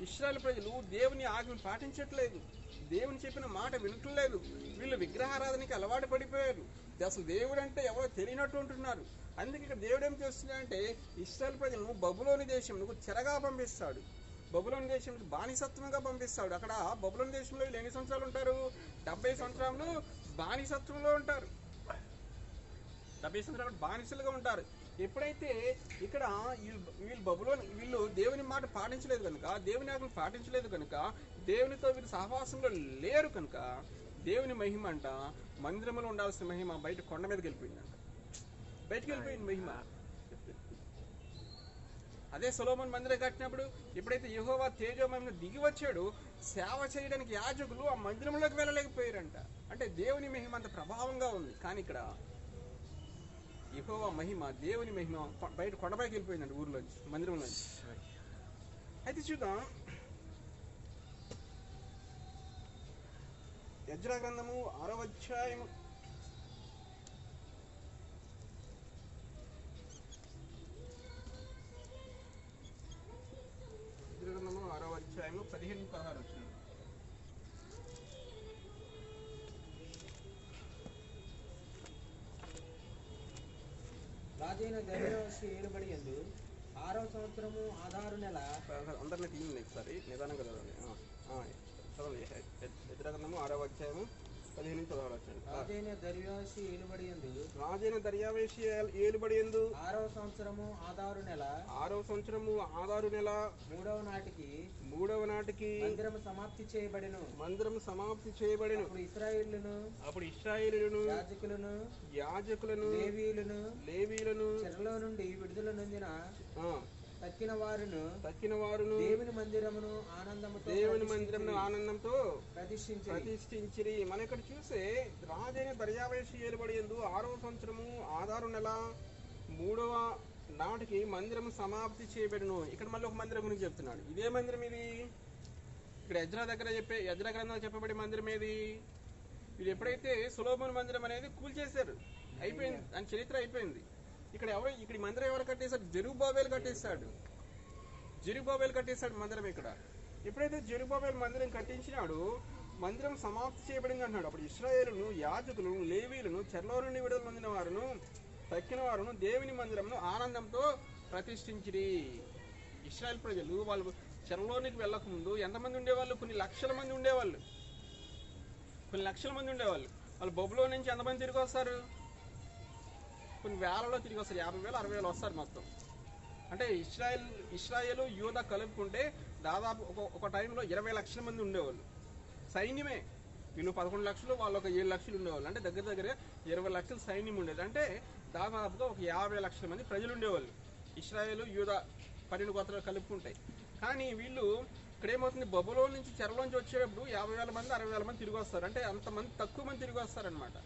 ఇశ్రాయేలు ప్రజలు దేవుని ఆజ్ఞను పాటించట్లేదు, దేవుని చెప్పిన మాట వినట్లేదు. వీళ్ళు విగ్రహారాధనకి అలవాటు పడిపోయారు. అసలు దేవుడు అంటే ఎవరో తెలియనట్టు ఉంటున్నారు. అందుకే ఇక్కడ దేవుడు ఏం చేస్తున్నాడంటే, ఇశ్రాయేలు ప్రజలను బబులోని దేశంలో చెరగా పంపిస్తాడు, బబులోని దేశంలో బానిసత్వంగా పంపిస్తాడు. అక్కడ బబులోని దేశంలో వీళ్ళు ఎన్ని సంవత్సరాలు ఉంటారు? 70 సంవత్సరాలు బానిసత్వంలో ఉంటారు. 70 సంవత్సరాలు బానిసలుగా ఉంటారు. ఎప్పుడైతే ఇక్కడ వీళ్ళు దేవుని మాట పాటించలేదు కనుక, దేవుని ఆజ్ఞను పాటించలేదు కనుక, దేవునితో వీళ్ళు సహవాసంలో లేరు కనుక, దేవుని మహిమ అంట మందిరంలో ఉండాల్సిన మహిమ బయట కొండ మీదకి వెళ్ళిపోయిందంట. బయటకు వెళ్ళిపోయింది మహిమ. అదే సొలొమోను మందిరం కట్టినప్పుడు ఎప్పుడైతే యెహోవా తేజో మహిమ దిగి వచ్చాడో, సేవ చేయడానికి యాజకులు ఆ మందిరంలోకి వెళ్ళలేకపోయారంట. అంటే దేవుని మహిమ అంత ప్రభావంగా ఉంది. కానీ ఇక్కడ యెహోవా మహిమ, దేవుని మహిమ బయట కొండపైకి వెళ్ళిపోయిందండి, ఊర్లోంచి, మందిరంలోంచి. అయితే చూద్దాం, ఎజ్రా గ్రంథము 6వ అధ్యాయము 15-16 వచ్చిన. రాజైన దర్యావేషు ఏలుబడి యందు 6వ సంవత్సరము ఆదారు నెల. అందరినీ తీయండి ఒకసారి, నిదానంగా చదవండి. చదవండి. ఎజ్రా గ్రంథము 6వ అధ్యాయము 15-16 వచ్చిన. రాజైన దర్యావేషు ఏలుబడి యందు, రాజైన దర్యావేషు ఏలుబడి యందు 6వ సంవత్సరము ఆదారు నెల, 6వ సంవత్సరము ఆదారు నెల 3వ నాటికి మందిరము సమాప్తి చేయబడెను. మందిరము సమాప్తి చేయబడెను. అప్పుడు ఇశ్రాయేలీయులను యాజకులను లేవీయులను చెరలో నుండి విడుదల నొందిన తక్కిన వారును దేవుని మందిరమును ఆనందంతో ప్రతిష్ఠించిరి. మనం ఇక్కడ చూసే రాజైన దర్యావేషు ఏలుబడి యందు 6వ సంవత్సరము ఆదారు నెల 3వ నాటికి మందిరం సమాప్తి చేయబడెను. ఇక్కడ మళ్ళీ ఒక మందిరం గురించి చెప్తున్నాడు. ఇదే మందిరం ఇది. ఇక్కడ ఎజ్రా గ్రంథంలో చెప్పబడే మందిరం ఏది? ఇది ఎప్పుడైతే సొలొమోను మందిరం అనేది కూల్చేశారు, అయిపోయింది, దాని చరిత్ర అయిపోయింది. ఇక్కడ మందిరం ఎవరు కట్టేశాడు? జెరుబ్బాబెలు కట్టేశాడు మందిరం. ఇక్కడ ఎప్పుడైతే జెరుబ్బాబెలు మందిరం కట్టించినాడు, మందిరం సమాప్తి చేయబడింది అంటున్నాడు. అప్పుడు ఇశ్రాయేలును, యాజకులను, లేవీలను, చెరలో నుండి విడుదల పొందిన వారును, తక్కిన వారును దేవుని మందిరమును ఆనందంతో ప్రతిష్ఠించిరి. ఇశ్రాయేల్ ప్రజలు వాళ్ళు చెరలోనికి వెళ్ళక ముందు ఎంతమంది ఉండేవాళ్ళు? కొన్ని లక్షల మంది ఉండేవాళ్ళు. వాళ్ళు బొబ్బులో నుంచి ఎంతమంది తిరిగి వస్తారు? కొన్ని వేలలో తిరిగి వస్తారు. 50,000 60,000 వస్తారు మొత్తం. అంటే ఇశ్రాయేలు యూదా కలుపుకుంటే దాదాపు ఒక టైంలో 20 లక్షల మంది ఉండేవాళ్ళు. సైన్యమే. వీళ్ళు 11 లక్షలు, వాళ్ళు ఒక 7 లక్షలు ఉండేవాళ్ళు. అంటే దగ్గర 20 లక్షల సైన్యం ఉండేది. అంటే దాదాపుగా ఒక 50 లక్షల మంది ప్రజలు ఉండేవాళ్ళు. ఇశ్రాయేలు యూదా 12 గోత్రాలు కలుపుకుంటాయి. కానీ వీళ్ళు ఇక్కడ ఏమవుతుంది, బబులోను నుంచి చెరలోంచి వచ్చేటప్పుడు 50,000 మంది 60,000 మంది తిరిగి వస్తారు. అంటే అంతమంది తక్కువ మంది తిరిగి వస్తారనమాట.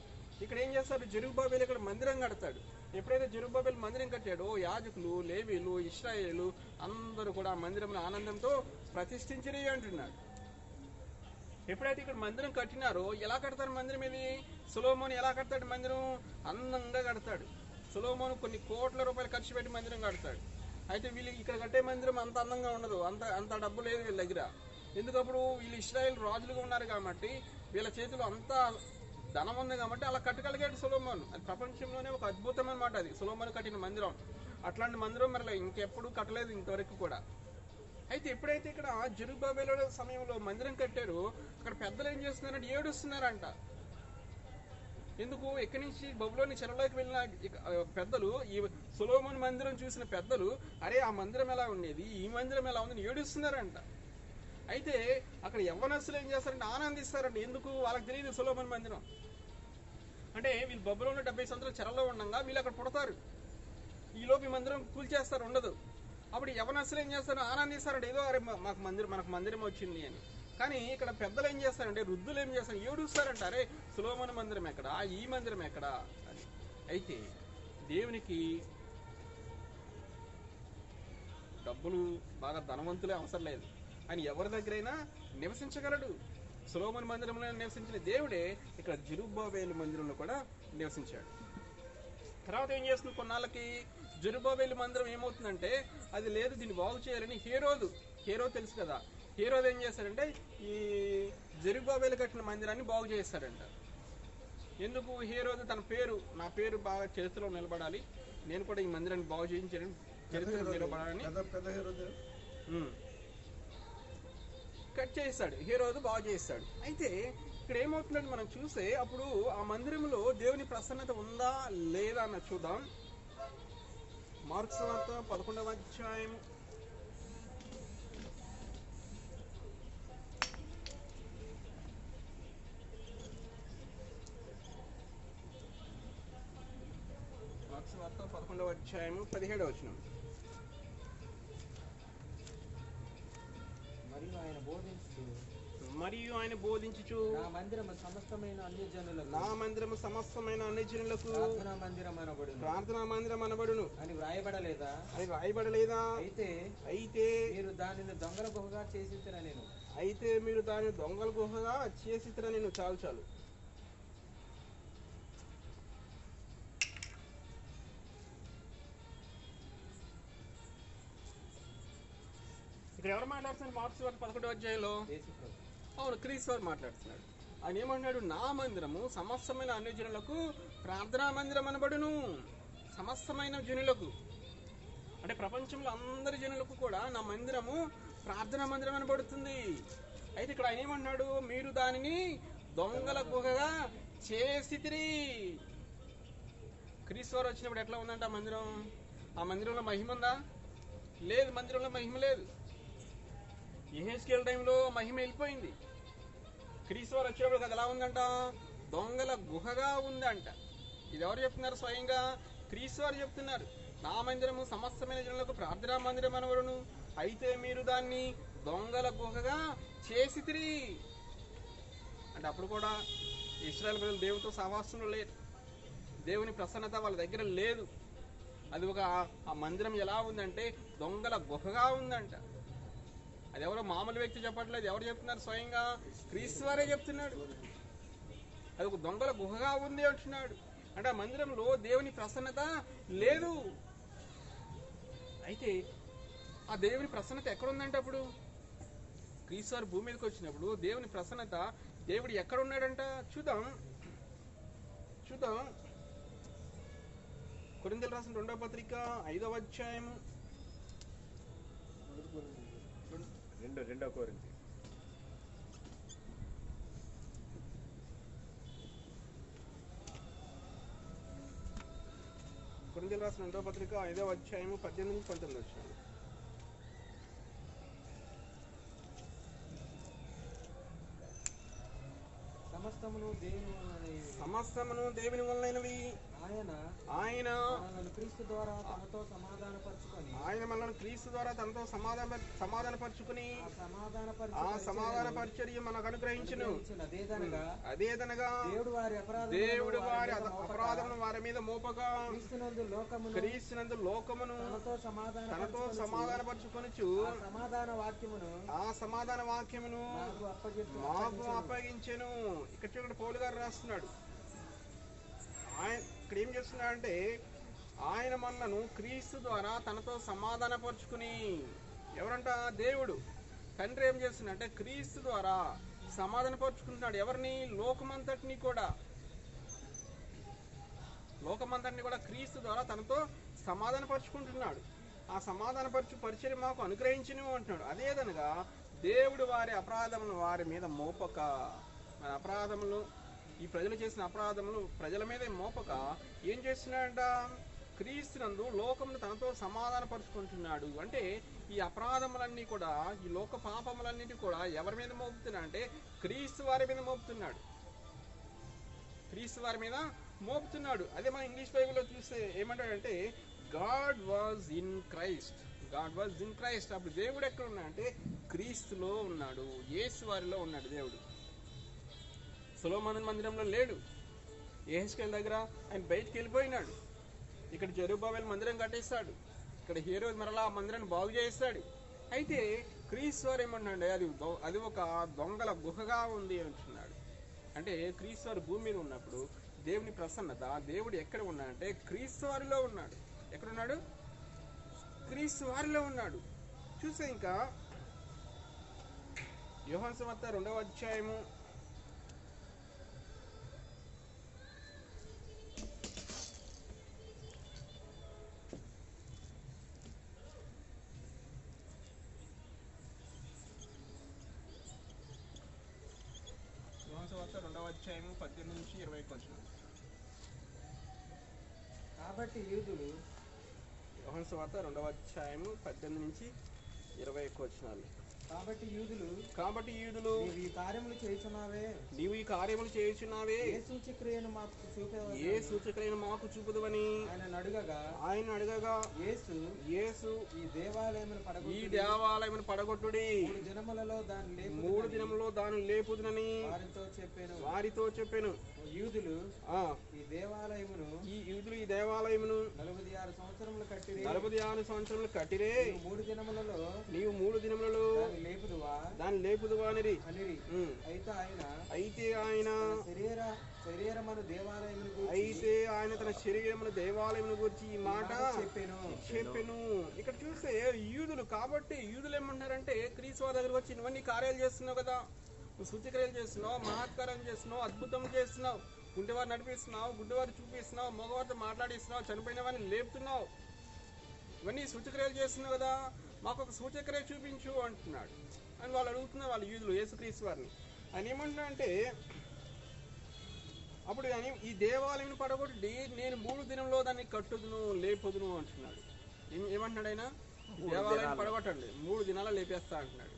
ఇక్కడ ఏం చేస్తారు, జెరుబ్బాబెలు ఇక్కడ మందిరం కడతాడు. ఎప్పుడైతే జెరుబ్బాబెలు మందిరం కట్టాడో యాజకులు, లేవీలు, ఇశ్రాయేలు అందరూ కూడా ఆ మందిరంలో ఆనందంతో ప్రతిష్ఠించిరి అంటున్నాడు. ఎప్పుడైతే ఇక్కడ మందిరం కట్టినారో ఎలా కడతారు మందిరం? ఇది సొలొమోను ఎలా కడతాడు మందిరం? అందంగా కడతాడు. సొలొమోను కొన్ని కోట్ల రూపాయలు ఖర్చు పెట్టి మందిరం కడతాడు. అయితే వీళ్ళు ఇక్కడ కట్టే మందిరం అంత అందంగా ఉండదు, అంత డబ్బు లేదు వీళ్ళ దగ్గర. ఎందుకప్పుడు వీళ్ళు ఇశ్రాయేల్ రాజులుగా ఉన్నారు కాబట్టి, వీళ్ళ చేతిలో అంత ధనం ఉంది కాబట్టి అలా కట్టగలిగాడు సొలొమోను. అది ప్రపంచంలోనే ఒక అద్భుతం అనమాట. అది సొలొమోను కట్టిన మందిరం. అట్లాంటి మందిరం మరి ఇంకెప్పుడు కట్టలేదు ఇంతవరకు కూడా. అయితే ఎప్పుడైతే ఇక్కడ జెరుబ్బాబెలు సమయంలో మందిరం కట్టారో అక్కడ పెద్దలు ఏం చేస్తున్నారంటే ఏడుస్తున్నారంట. ఎందుకు? ఎక్కడి నుంచి బబులోని చెరలోకి వెళ్ళిన పెద్దలు ఈ సొలొమోను మందిరం చూసిన పెద్దలు, అరే ఆ మందిరం ఎలా ఉండేది, ఈ మందిరం ఎలా ఉందని ఏడుస్తున్నారంట. అయితే అక్కడ యవ్వనస్తులు ఏం చేస్తారంటే ఆనందిస్తారంట. ఎందుకు? వాళ్ళకి తెలియదు సొలొమోను మందిరం అంటే. వీళ్ళు బబులోని 70 సంవత్సరాలు చెరలో ఉండగా వీళ్ళు అక్కడ పుడతారు. ఈలోపు ఈ మందిరం కూల్చేస్తారు, ఉండదు. అప్పుడు యవ్వనస్తులు ఏం చేస్తారు? ఆనందిస్తారంట. ఏదో అరే మనకు మందిరం వచ్చింది అని. కానీ ఇక్కడ పెద్దలు ఏం చేస్తారంటే, వృద్ధులు ఏం చేస్తారు? ఏడుస్తారంట, అరే సొలొమోను మందిరం ఎక్కడా, ఈ మందిరం ఎక్కడా అని. అయితే దేవునికి డబ్బులు బాగా ధనవంతులే అవసరం లేదు. ఆయన ఎవరి దగ్గరైనా నివసించగలడు. సొలొమోను మందిరంలో నివసించిన దేవుడే ఇక్కడ జెరుబ్బాబెలు మందిరంలో కూడా నివసించాడు. తర్వాత ఏం చేస్తుంది, కొన్నాళ్ళకి జెరుబ్బాబెలు మందిరం ఏమవుతుందంటే, అది లేదు దీన్ని బాగు చేయాలని హేరోదు తెలుసు కదా, హేరోదు ఏం చేస్తాడంటే ఈ జెరుబ్బాబెలు కట్టిన మందిరాన్ని బాగు చేస్తాడంట. ఎందుకు? హేరోదు నా పేరు బాగా చరిత్రలో నిలబడాలి, నేను కూడా ఈ మందిరాన్ని బాగు చేయించాను, చరిత్రలో నిలబడాలని కట్ చేస్తాడు. హేరోదు బాగు చేస్తాడు. అయితే ఇక్కడ ఏమవుతుందంటే మనం చూస్తే అప్పుడు ఆ మందిరంలో దేవుని ప్రసన్నత ఉందా లేదా అన్న చూద్దాం. మార్కు సువార్త 11వ అధ్యాయం 11వ అధ్యాయము 17వ వచనం. మరియు ఆయన బోధించుచు నా మందిరము సమస్తమైన అన్ని జనులకు ప్రార్థనా మందిరం అనబడును అని వ్రాయబడలేదా? అయితే మీరు దానిని దొంగల గుహగా చేసితిరా నేను. చాలు. ఇక్కడ ఎవరు మాట్లాడుతున్నారు? మార్క్స్ 11వ అధ్యాయంలో అవును, క్రీస్తు వారు మాట్లాడుతున్నాడు. ఆయన ఏమన్నాడు? నా మందిరము సమస్తమైన అన్ని జనులకు ప్రార్థనా మందిరం అనబడును. సమస్తమైన జనులకు అంటే ప్రపంచంలో అందరి జనులకు కూడా నా మందిరము ప్రార్థనా మందిరం అనబడుతుంది. అయితే ఇక్కడ ఆయన ఏమన్నాడు? మీరు దానిని దొంగల గుహగా చేసితిరి. క్రీస్తు వారు వచ్చినప్పుడు ఎట్లా ఉందంటే ఆ మందిరం? ఆ మందిరంలో మహిమ ఉందా? లేదు, మందిరంలో మహిమ లేదు. యెహెజ్కేలు టైంలో మహిమ వెళ్ళిపోయింది. క్రీస్తు వారు వచ్చినప్పుడు అది ఎలా ఉందంట? దొంగల గుహగా ఉందంట. ఇది ఎవరు చెప్తున్నారు? స్వయంగా క్రీస్తు వారు చెప్తున్నారు. నా మందిరము సమస్తమైన జనులకు ప్రార్థనా మందిరం అనబడును, అయితే మీరు దాన్ని దొంగల గుహగా చేసితిరి. అంటే అప్పుడు కూడా ఇశ్రాయేలు ప్రజలు దేవునితో సహవాసంలో లేరు. దేవుని ప్రసన్నత వాళ్ళ దగ్గర లేదు. అది ఆ మందిరం ఎలా ఉందంటే దొంగల గుహగా ఉందంట. అది ఎవరో మామూలు వ్యక్తి చెప్పట్లేదు. ఎవరు చెప్తున్నారు? స్వయంగా క్రీస్తు వారే చెప్తున్నాడు. అది ఒక దొంగల గుహగా ఉంది అంటున్నాడు. అంటే ఆ మందిరంలో దేవుని ప్రసన్నత లేదు. అయితే ఆ దేవుని ప్రసన్నత ఎక్కడుందంటే అప్పుడు క్రీస్తు వారు భూమి మీదకి వచ్చినప్పుడు దేవుని ప్రసన్నత దేవుడు ఎక్కడ ఉన్నాడంట చూద్దాం. కొరింథీయులకు రాసిన 2వ పత్రిక 5వ అధ్యాయము 2 కొరింథీ. కొరింథీయులకు రాసిన 2వ పత్రిక 5వ అధ్యాయము 18 నుంచి 19 వచ్చాను. సమస్తమును దేవుని వలనైనవి. ఆయన మనల్ని క్రీస్తు ద్వారా తనతో సమాధానపరచుకుని ఆ సమాధాన పరిచర్య మనకు అనుగ్రహించును. అదేదనగా దేవుడు వారి అపరాధమును వారి మీద మోపగా క్రీస్తునందు లోకమును తనతో సమాధానపరచుకొనుచు ఆ సమాధాన వాక్యమును మాకు అప్పగించెను. ఇక్కడ పౌలు గారు రాస్తున్నాడు. ఇక్కడ ఏం చేస్తున్నాడంటే ఆయన మనను క్రీస్తు ద్వారా తనతో సమాధానపరుచుకుని, ఎవరంట? దేవుడు తండ్రి ఏం చేస్తున్నా అంటే క్రీస్తు ద్వారా సమాధానపరుచుకుంటున్నాడు. ఎవరిని? లోకమంతటిని కూడా క్రీస్తు ద్వారా తనతో సమాధానపరుచుకుంటున్నాడు. ఆ పరిచయం మాకు అనుగ్రహించును అంటున్నాడు. అదేదనగా దేవుడు వారి అపరాధములను వారి మీద మోపక, మన అపరాధములు, ఈ ప్రజలు చేసిన అపరాధములు ప్రజల మీద మోపక ఏం చేస్తున్నాడంట? క్రీస్తునందు లోకమును తనతో సమాధానపరుచుకుంటున్నాడు. అంటే ఈ అపరాధములన్నీ కూడా, ఈ లోక పాపములన్నిటి కూడా ఎవరి మీద మోపుతున్నాడు అంటే క్రీస్తు వారి మీద మోపుతున్నాడు. అదే మన ఇంగ్లీష్ బైబిల్లో చూస్తే ఏమంటాడంటే గాడ్ వాజ్ ఇన్ క్రైస్ట్. అప్పుడు దేవుడు ఎక్కడ ఉన్నాడంటే క్రీస్తులో ఉన్నాడు, యేసు వారిలో ఉన్నాడు. దేవుడు సొలొమోను మందిరంలో లేడు. యెహెజ్కేలు దగ్గర ఆయన బయటికి వెళ్ళిపోయినాడు. ఇక్కడ జెరుబ్బాబెల్ మందిరం కట్టేస్తాడు. ఇక్కడ హేరోదు మరలా ఆ మందిరాన్ని బాగు చేస్తాడు. అయితే క్రీస్తు వారు ఏమంటున్నాడు? అది ఒక దొంగల గుహగా ఉంది అంటున్నాడు. అంటే క్రీస్తు వారు భూమి మీద ఉన్నప్పుడు దేవుని ప్రసన్నత, దేవుడు ఎక్కడ ఉన్నాడంటే క్రీస్తు వారిలో ఉన్నాడు. ఎక్కడున్నాడు? క్రీస్తు వారిలో ఉన్నాడు. చూస్తే ఇంకా యోహాను సువార్త 2వ అధ్యాయము 18 నుంచి 20 వచనం. కాబట్టి యూదులు, యోహాను సువార్త 2వ అధ్యాయము 18 నుంచి 20 వచనాలు. కాబట్టి యూదులు నీవు ఈ కార్యములు చేయుచున్నావే, ఏ సూచక్రియను మాకు చూపుదువని ఆయన అడగగా యేసు ఈ దేవాలయమును పడగొట్టుడి, 3 దినములలో దాన్ని లేపుదునని వారితో చెప్పెను. యూదులు ఈ దేవాలయమును 46 సంవత్సరములు కట్టిరే, నీవు 3 దినములలో దాన్ని లేపుదువా అనిరి. అయితే ఆయన తన శరీరమును దేవాలయమును గురించి ఈ మాట చెప్పెను. ఇక్కడ చూస్తే యూదులు, కాబట్టి యూదులు ఏమంటారంటే క్రీస్తు వారి దగ్గరకు వచ్చి ఇవన్నీ కార్యాలు చేస్తున్నావు కదా, నువ్వు సూచక్రియలు చేస్తున్నావు, మహత్కార్యం చేస్తున్నావు, అద్భుతం చేస్తున్నావు, గుండెవారు నడిపిస్తున్నావు, గుడ్డివారు చూపిస్తున్నావు, మగవారితో మాట్లాడిస్తున్నావు, చనిపోయిన వారిని లేపుతున్నావు, ఇవన్నీ సూచక్రియలు చేస్తున్నావు కదా, మాకు ఒక సూచక్రియ చూపించు అంటున్నాడు. అని వాళ్ళు అడుగుతున్నారు, వాళ్ళు యూదులు యేసుక్రీస్తు వారిని. ఆయన ఏమంటున్నా అంటే అప్పుడు ఆయన ఈ దేవాలయం పడగొట్టి నేను 3 దినంలో దాన్ని కట్టుదును, లేపుదును అంటున్నాడు. ఏమంటున్నాడు ఆయన? దేవాలయం పడగొట్టండి, 3 దినాల్లో లేపేస్తా అంటున్నాడు.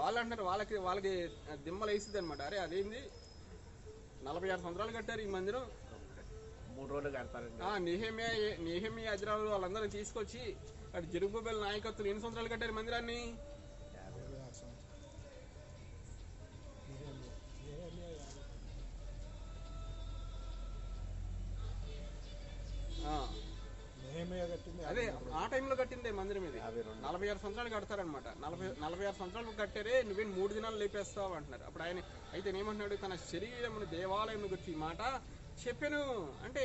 వాళ్ళు అంటున్నారు, వాళ్ళకి దిమ్మలు వేసింది అనమాట. అరే అదేంది, 46 సంవత్సరాలు కట్టారు ఈ మందిరం, 3 రోజులు కడతారు. నెహెమియా అజ్రాలు వాళ్ళందరూ తీసుకొచ్చి అటు జెరుబ్బాబెల్ నాయకత్వం ఎన్ని సంవత్సరాలు కట్టారు మందిరాన్ని? అదే ఆ టైంలో కట్టిందే మందిరం ఇది. 46 సంవత్సరాలు కడతారనమాట. 46 సంవత్సరాలు కట్టారే, నువ్వేం 3 దినాలు లేపేస్తావు అంటున్నారు. అప్పుడు ఆయన అయితే ఏమంటున్నాడు? తన శరీరమును దేవాలయం గురించి ఈ మాట చెప్పాను. అంటే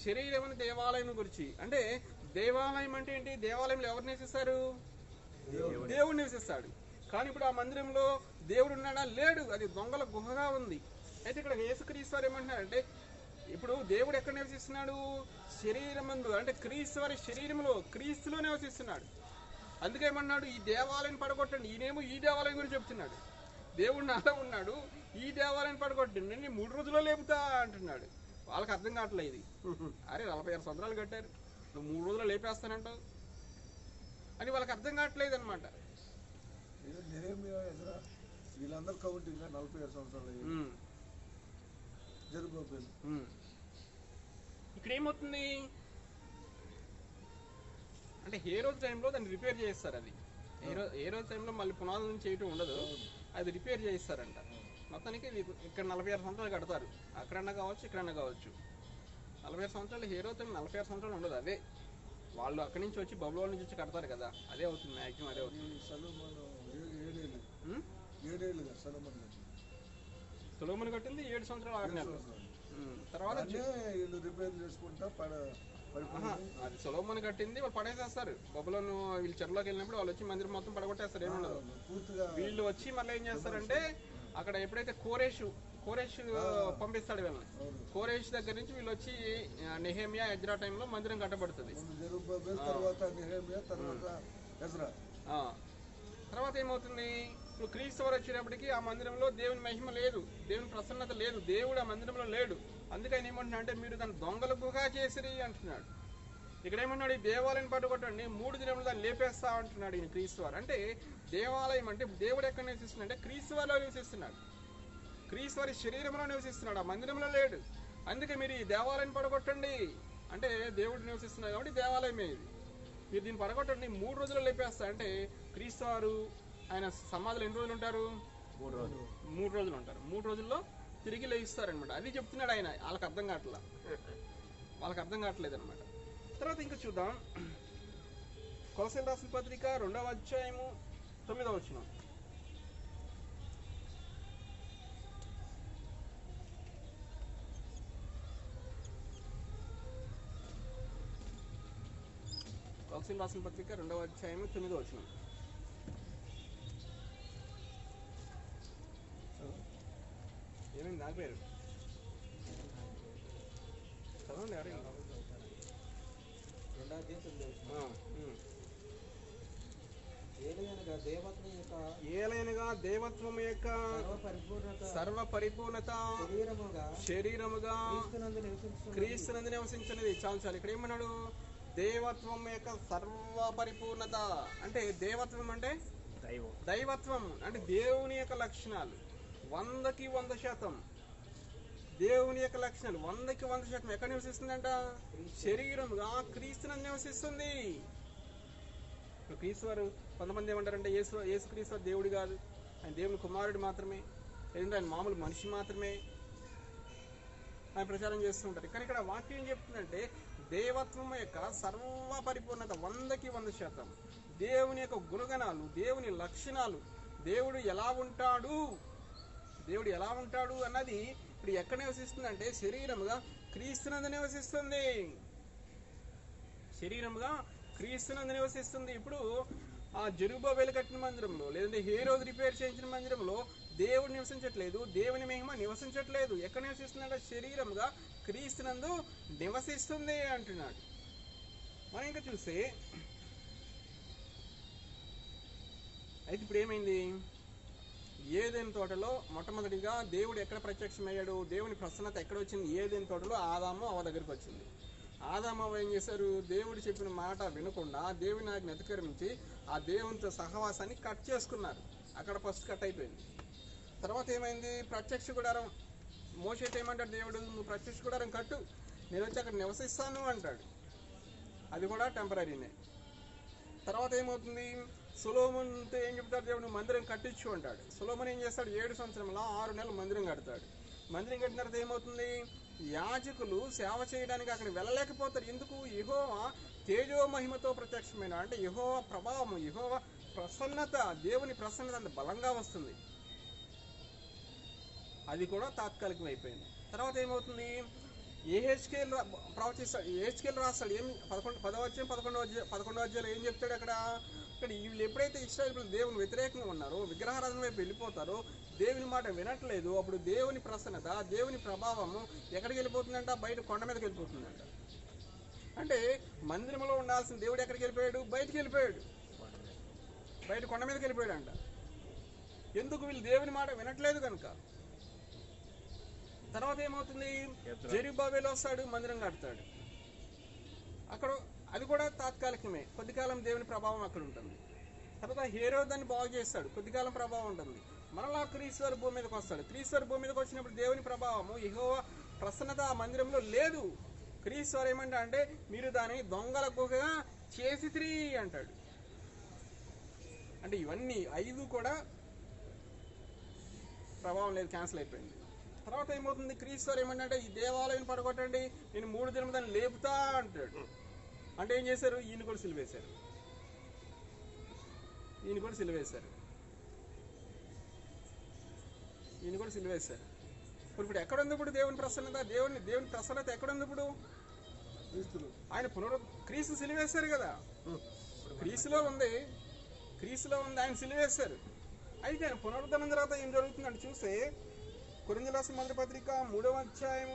శరీరమును దేవాలయం గురించి, అంటే దేవాలయం అంటే ఏంటి? దేవాలయంలో ఎవరు నివసిస్తారు? దేవుడు నివసిస్తాడు. కానీ ఇప్పుడు ఆ మందిరంలో దేవుడు ఉన్నాడా? లేడు. అది దొంగల గుహగా ఉంది. అయితే ఇక్కడ యేసుక్రీస్తు వారు ఏమంటున్నారంటే, ఇప్పుడు దేవుడు ఎక్కడ నివసిస్తున్నాడు? శరీరమందు, అంటే క్రీస్తు వారి శరీరంలో, క్రీస్తులో నివసిస్తున్నాడు. అందుకే ఏమన్నాడు? ఈ దేవాలయం పడగొట్టండి. ఈయనేమో ఈ దేవాలయం గురించి చెప్తున్నాడు. దేవుడు నాలో ఉన్నాడు, ఈ దేవాలయం పడగొట్టండి, నేను 3 రోజుల్లో లేపుతా అంటున్నాడు. వాళ్ళకి అర్థం కావట్లేదు ఇది. అరే 46 సంవత్సరాలు కట్టారు, నువ్వు 3 రోజుల్లో లేపేస్తానంటావు అని వాళ్ళకి అర్థం కావట్లేదు అనమాట. వీళ్ళందరూ కౌంటింగ్ 47 సంవత్సరాలు జరుగుతుంది. ఇక్కడ ఏమవుతుంది అంటే ఏ రోజు టైంలో దాన్ని రిపేర్ చేస్తారు. అది ఏ రోజు టైంలో మళ్ళీ పునాదుల నుంచి చేయటం ఉండదు, అది రిపేర్ చేయిస్తారంట. మొత్తానికి ఇక్కడ 46 సంవత్సరాలు కడతారు. అక్కడన్నా కావచ్చు, ఇక్కడన్నా కావచ్చు. 46 సంవత్సరాలు ఏ రోజు టైం 46 సంవత్సరాలు ఉండదు. అదే వాళ్ళు అక్కడి నుంచి వచ్చి బబులోన్ నుంచి వచ్చి కడతారు కదా, అదే అవుతుంది మ్యాక్సిమం. అదే అవుతుంది. సొలొమోను కట్టింది 7 సంవత్సరాలు 6 నెలలు. తర్వాత రిపేర్ చేసుకుంటా అది సొలొమోను కట్టింది, వాళ్ళు పడేసేస్తారు. బబులోను వీళ్ళు చెరలోకి వెళ్ళినప్పుడు వాళ్ళు వచ్చి మందిరం మొత్తం పడగొట్టేస్తారు. ఏముండదు. వీళ్ళు వచ్చి మళ్ళీ ఏం చేస్తారంటే, అక్కడ ఎప్పుడైతే కోరేషు పంపిస్తాడు వీళ్ళని, కోరేష్ దగ్గర నుంచి వీళ్ళు వచ్చి నెహెమియా, ఎజ్రా టైంలో మందిరం కట్టబడుతుంది. తర్వాత ఏమవుతుంది? ఇప్పుడు క్రీస్తు వారు వచ్చేటప్పటికి ఆ మందిరంలో దేవుని మహిమ లేదు, దేవుని ప్రసన్నత లేదు, దేవుడు ఆ మందిరంలో లేడు. అందుకని ఏమంటున్నా అంటే, మీరు దాన్ని దొంగల గుహగా చేసిరి అంటున్నాడు. ఇక్కడ ఏమన్నాడు? ఈ దేవాలయం పట్టుకొట్టండి, 3 దినములు దాన్ని లేపేస్తా అంటున్నాడు ఈయన క్రీస్తు వారు. అంటే దేవాలయం అంటే దేవుడు ఎక్కడ నివసిస్తున్నాడు అంటే క్రీస్తు వారిలో నివసిస్తున్నాడు, క్రీస్తు వారి శరీరంలో నివసిస్తున్నాడు, ఆ మందిరంలో లేడు. అందుకే మీరు ఈ దేవాలయం పడగొట్టండి అంటే దేవుడు నివసిస్తున్నాడు కాబట్టి దేవాలయమే ఇది. మీరు దీన్ని పడగొట్టండి, 3 రోజుల్లో లేపేస్తా అంటే క్రీస్తు వారు ఆయన సమాధులు ఎన్ని రోజులు ఉంటారు? 3 రోజులు ఉంటారు. 3 రోజుల్లో తిరిగి లేయిస్తారనమాట. అది చెప్తున్నాడు ఆయన. వాళ్ళకి అర్థం కావట్లా, వాళ్ళకి అర్థం కావట్లేదు అనమాట. తర్వాత ఇంకా చూద్దాం. కొలస్సీయులకు రాసిన పత్రిక 2వ అధ్యాయము 9వ వచనం. కొలస్సీయులకు రాసిన పత్రిక 2వ అధ్యాయము 9వ వచనం. ఏమైంది? ఆగిపోయారు. చదవండి. ఏలైనగా దేవత్వం యొక్క సర్వ పరిపూర్ణత శరీరముగా క్రీస్తునందు నివసించినది. చాలు. ఇక్కడ ఏమన్నాడు? దేవత్వం యొక్క సర్వ పరిపూర్ణత అంటే దేవత్వం అంటే దైవత్వం అంటే దేవుని యొక్క లక్షణాలు 100కి 100%. దేవుని యొక్క లక్షణాలు 100కి 100% ఎక్కడ నివసిస్తుందంట? శరీరంగా క్రీస్తునందు నివసిస్తుంది. క్రీస్తు వారు కొంతమంది ఏమంటారంటే యేసు క్రీస్తు వారు దేవుడు కాదు, ఆయన దేవుని కుమారుడు మాత్రమే, లేదంటే ఆయన మామూలు మనిషి మాత్రమే ఆయన ప్రచారం చేస్తుంటారు. కానీ ఇక్కడ వాక్యం ఏం చెప్తుందంటే దేవత్వం యొక్క సర్వ పరిపూర్ణత 100కి 100%. దేవుని యొక్క గుణగణాలు, దేవుని లక్షణాలు, దేవుడు ఎలా ఉంటాడు అన్నది ఇప్పుడు ఎక్కడ నివసిస్తుందంటే శరీరముగా క్రీస్తునందు నివసిస్తుంది. శరీరముగా క్రీస్తునందు నివసిస్తుంది. ఇప్పుడు ఆ జెరుబ్బాబెలు కట్టిన మందిరంలో, లేదంటే హేరోదు రిపేర్ చేయించిన మందిరంలో దేవుడు నివసించట్లేదు, దేవుని మహిమ నివసించట్లేదు. ఎక్కడ నివసిస్తుందంటే శరీరముగా క్రీస్తునందు నివసిస్తుంది అంటున్నాడు. మనం ఇంకా చూస్తే అయితే ఇప్పుడు ఏమైంది? ఏదెను తోటలో మొట్టమొదటిగా దేవుడు ఎక్కడ ప్రత్యక్షమయ్యాడు? దేవుని ప్రసన్నత ఎక్కడ వచ్చింది? ఏదెను తోటలో ఆదాము అవ్వ దగ్గరికి వచ్చింది. ఆదాము అవ్వ ఏం చేశారు? దేవుడు చెప్పిన మాట వినకుండా దేవుని ఆజ్ఞ అతిక్రమించి ఆ దేవునితో సహవాసాన్ని కట్ చేసుకున్నారు. అక్కడ ఫస్ట్ కట్ అయిపోయింది. తర్వాత ఏమైంది? ప్రత్యక్ష గుడారం. మోషేతో ఏమంటాడు దేవుడు? నువ్వు ప్రత్యక్ష గుడారం కట్టు, నేను వచ్చి అక్కడ నివసిస్తాను అంటాడు. అది కూడా టెంపరీనే. తర్వాత ఏమవుతుంది? సొలొమోనుతో ఏం చెప్తాడు దేవుడు? మందిరం కట్టించు అంటాడు. సొలొమోను ఏం చేస్తాడు? 7 సంవత్సరంలో 6 నెలలు మందిరం కడతాడు. మందిరం కట్టిన తర్వాత ఏమవుతుంది? యాజకులు సేవ చేయడానికి అక్కడ వెళ్ళలేకపోతారు. ఎందుకు? యెహోవా తేజో మహిమతో ప్రత్యక్షమైన అంటే యెహోవా ప్రభావం, యెహోవా ప్రసన్నత, దేవుని ప్రసన్నత అంత బలంగా వస్తుంది. అది కూడా తాత్కాలికం అయిపోయింది. తర్వాత ఏమవుతుంది? యెహెజ్కేలు ప్రవచిస్తాడు, యెహెజ్కేలు రాస్తాడు. ఏం 11వ అధ్యాయం 11వ అధ్యాయంలో ఏం చెప్తాడు? అక్కడ ఇక్కడ వీళ్ళు ఎప్పుడైతే ఇశ్రాయేలు దేవుని వ్యతిరేకంగా ఉన్నారో, విగ్రహారాధన వైపు వెళ్ళిపోతారో, దేవుని మాట వినట్లేదు, అప్పుడు దేవుని ప్రసన్నత, దేవుని ప్రభావము ఎక్కడికి వెళ్ళిపోతుందంట? బయట కొండ మీదకి వెళ్ళిపోతుందంట. అంటే మందిరంలో ఉండాల్సిన దేవుడు ఎక్కడికి వెళ్ళిపోయాడు? బయటికి వెళ్ళిపోయాడు, బయట కొండ మీదకి వెళ్ళిపోయాడు అంట. ఎందుకు? వీళ్ళు దేవుని మాట వినట్లేదు కనుక. తర్వాత ఏమవుతుంది? జెరుబ్బాబెలు వస్తాడు, మందిరం కడతాడు. అక్కడ అది కూడా తాత్కాలికమే, కొద్ది కాలం దేవుని ప్రభావం అక్కడ ఉంటుంది. తర్వాత హేరోదు దాన్ని బాగు చేస్తాడు, కొద్ది కాలం ప్రభావం ఉంటుంది. మరలా క్రీస్తు భూమి మీదకి వస్తాడు. క్రీస్తు భూమి మీదకి వచ్చినప్పుడు దేవుని ప్రభావము, యెహోవా ప్రసన్నత ఆ మందిరంలో లేదు. క్రీస్తు ఏమంటా అంటే, మీరు దాన్ని దొంగల గుహగా చేసితిరి అంటాడు. అంటే ఇవన్నీ 5 కూడా ప్రభావం లేదు, క్యాన్సిల్ అయిపోయింది. తర్వాత ఏమవుతుంది? క్రీస్తు ఏమంటే, ఈ దేవాలయం పడగొట్టండి, నేను 3 దినం దాన్ని లేపుతా అంటాడు. అంటే ఏం చేశారు? ఈయన కూడా సిలువేశారు, ఈయన కూడా సిలువేశారు, ఈయన కూడా సిలువేశారు. ఇప్పుడు ఎక్కడుంది ఇప్పుడు దేవుని ప్రసన్నత? దేవుని ప్రసన్నత ఎక్కడుంది ఇప్పుడు? ఆయన క్రీస్తు సిలువేశారు కదా, క్రీస్తులో ఉంది, ఆయన సిలువేశారు. అయితే ఆయన పునరుద్ధరణ తర్వాత ఏం జరుగుతుందంటే చూస్తే, కొరింథీయులకు రాసిన మొదటి పత్రిక 3వ అధ్యాయం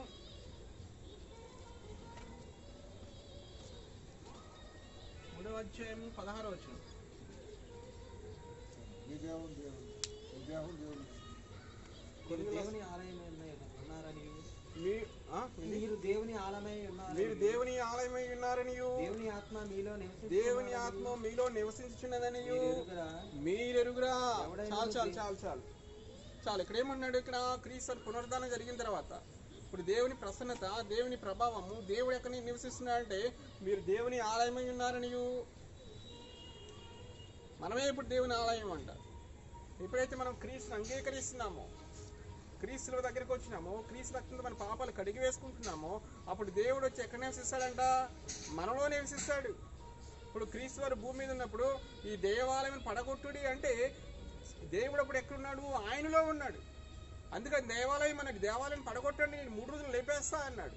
16వ వచనం. దేవుని ఆలయమై ఉన్నారని, మీరు దేవుని ఆలయమై ఉన్నారని, దేవుని ఆలయమై ఉన్నారనియు, దేవుని ఆత్మ మీలో నివసించుచున్నదనియు మీరెరుగురా. చాలు. ఇక్కడ ఏమన్నాడు? ఇక్కడ క్రీస్తు పునరుద్ధరణ జరిగిన తర్వాత ఇప్పుడు దేవుని ప్రసన్నత, దేవుని ప్రభావము, దేవుడు ఎక్కడ నివసిస్తున్నాడంటే, మీరు దేవుని ఆలయమై ఉన్నారనియు. మనమే ఇప్పుడు దేవుని ఆలయం అంట. ఎప్పుడైతే మనం క్రీస్తుని అంగీకరిస్తున్నామో, క్రీస్తుల దగ్గరికి వచ్చినామో, క్రీస్తు రక్తంతో మన పాపాలు కడిగి వేసుకుంటున్నామో, అప్పుడు దేవుడు వచ్చి ఎక్కడ నివసిస్తాడంట? మనలో నివసిస్తాడు. ఇప్పుడు క్రీస్తు వారు భూమి మీద ఉన్నప్పుడు ఈ దేవాలయం పడగొట్టుడి అంటే, దేవుడు అప్పుడు ఎక్కడున్నాడు? ఆయనలో ఉన్నాడు. అందుకని దేవాలయం అన్నాడు, దేవాలయం పడగొట్టండి, నేను 3 రోజులు లేపేస్తా అన్నాడు.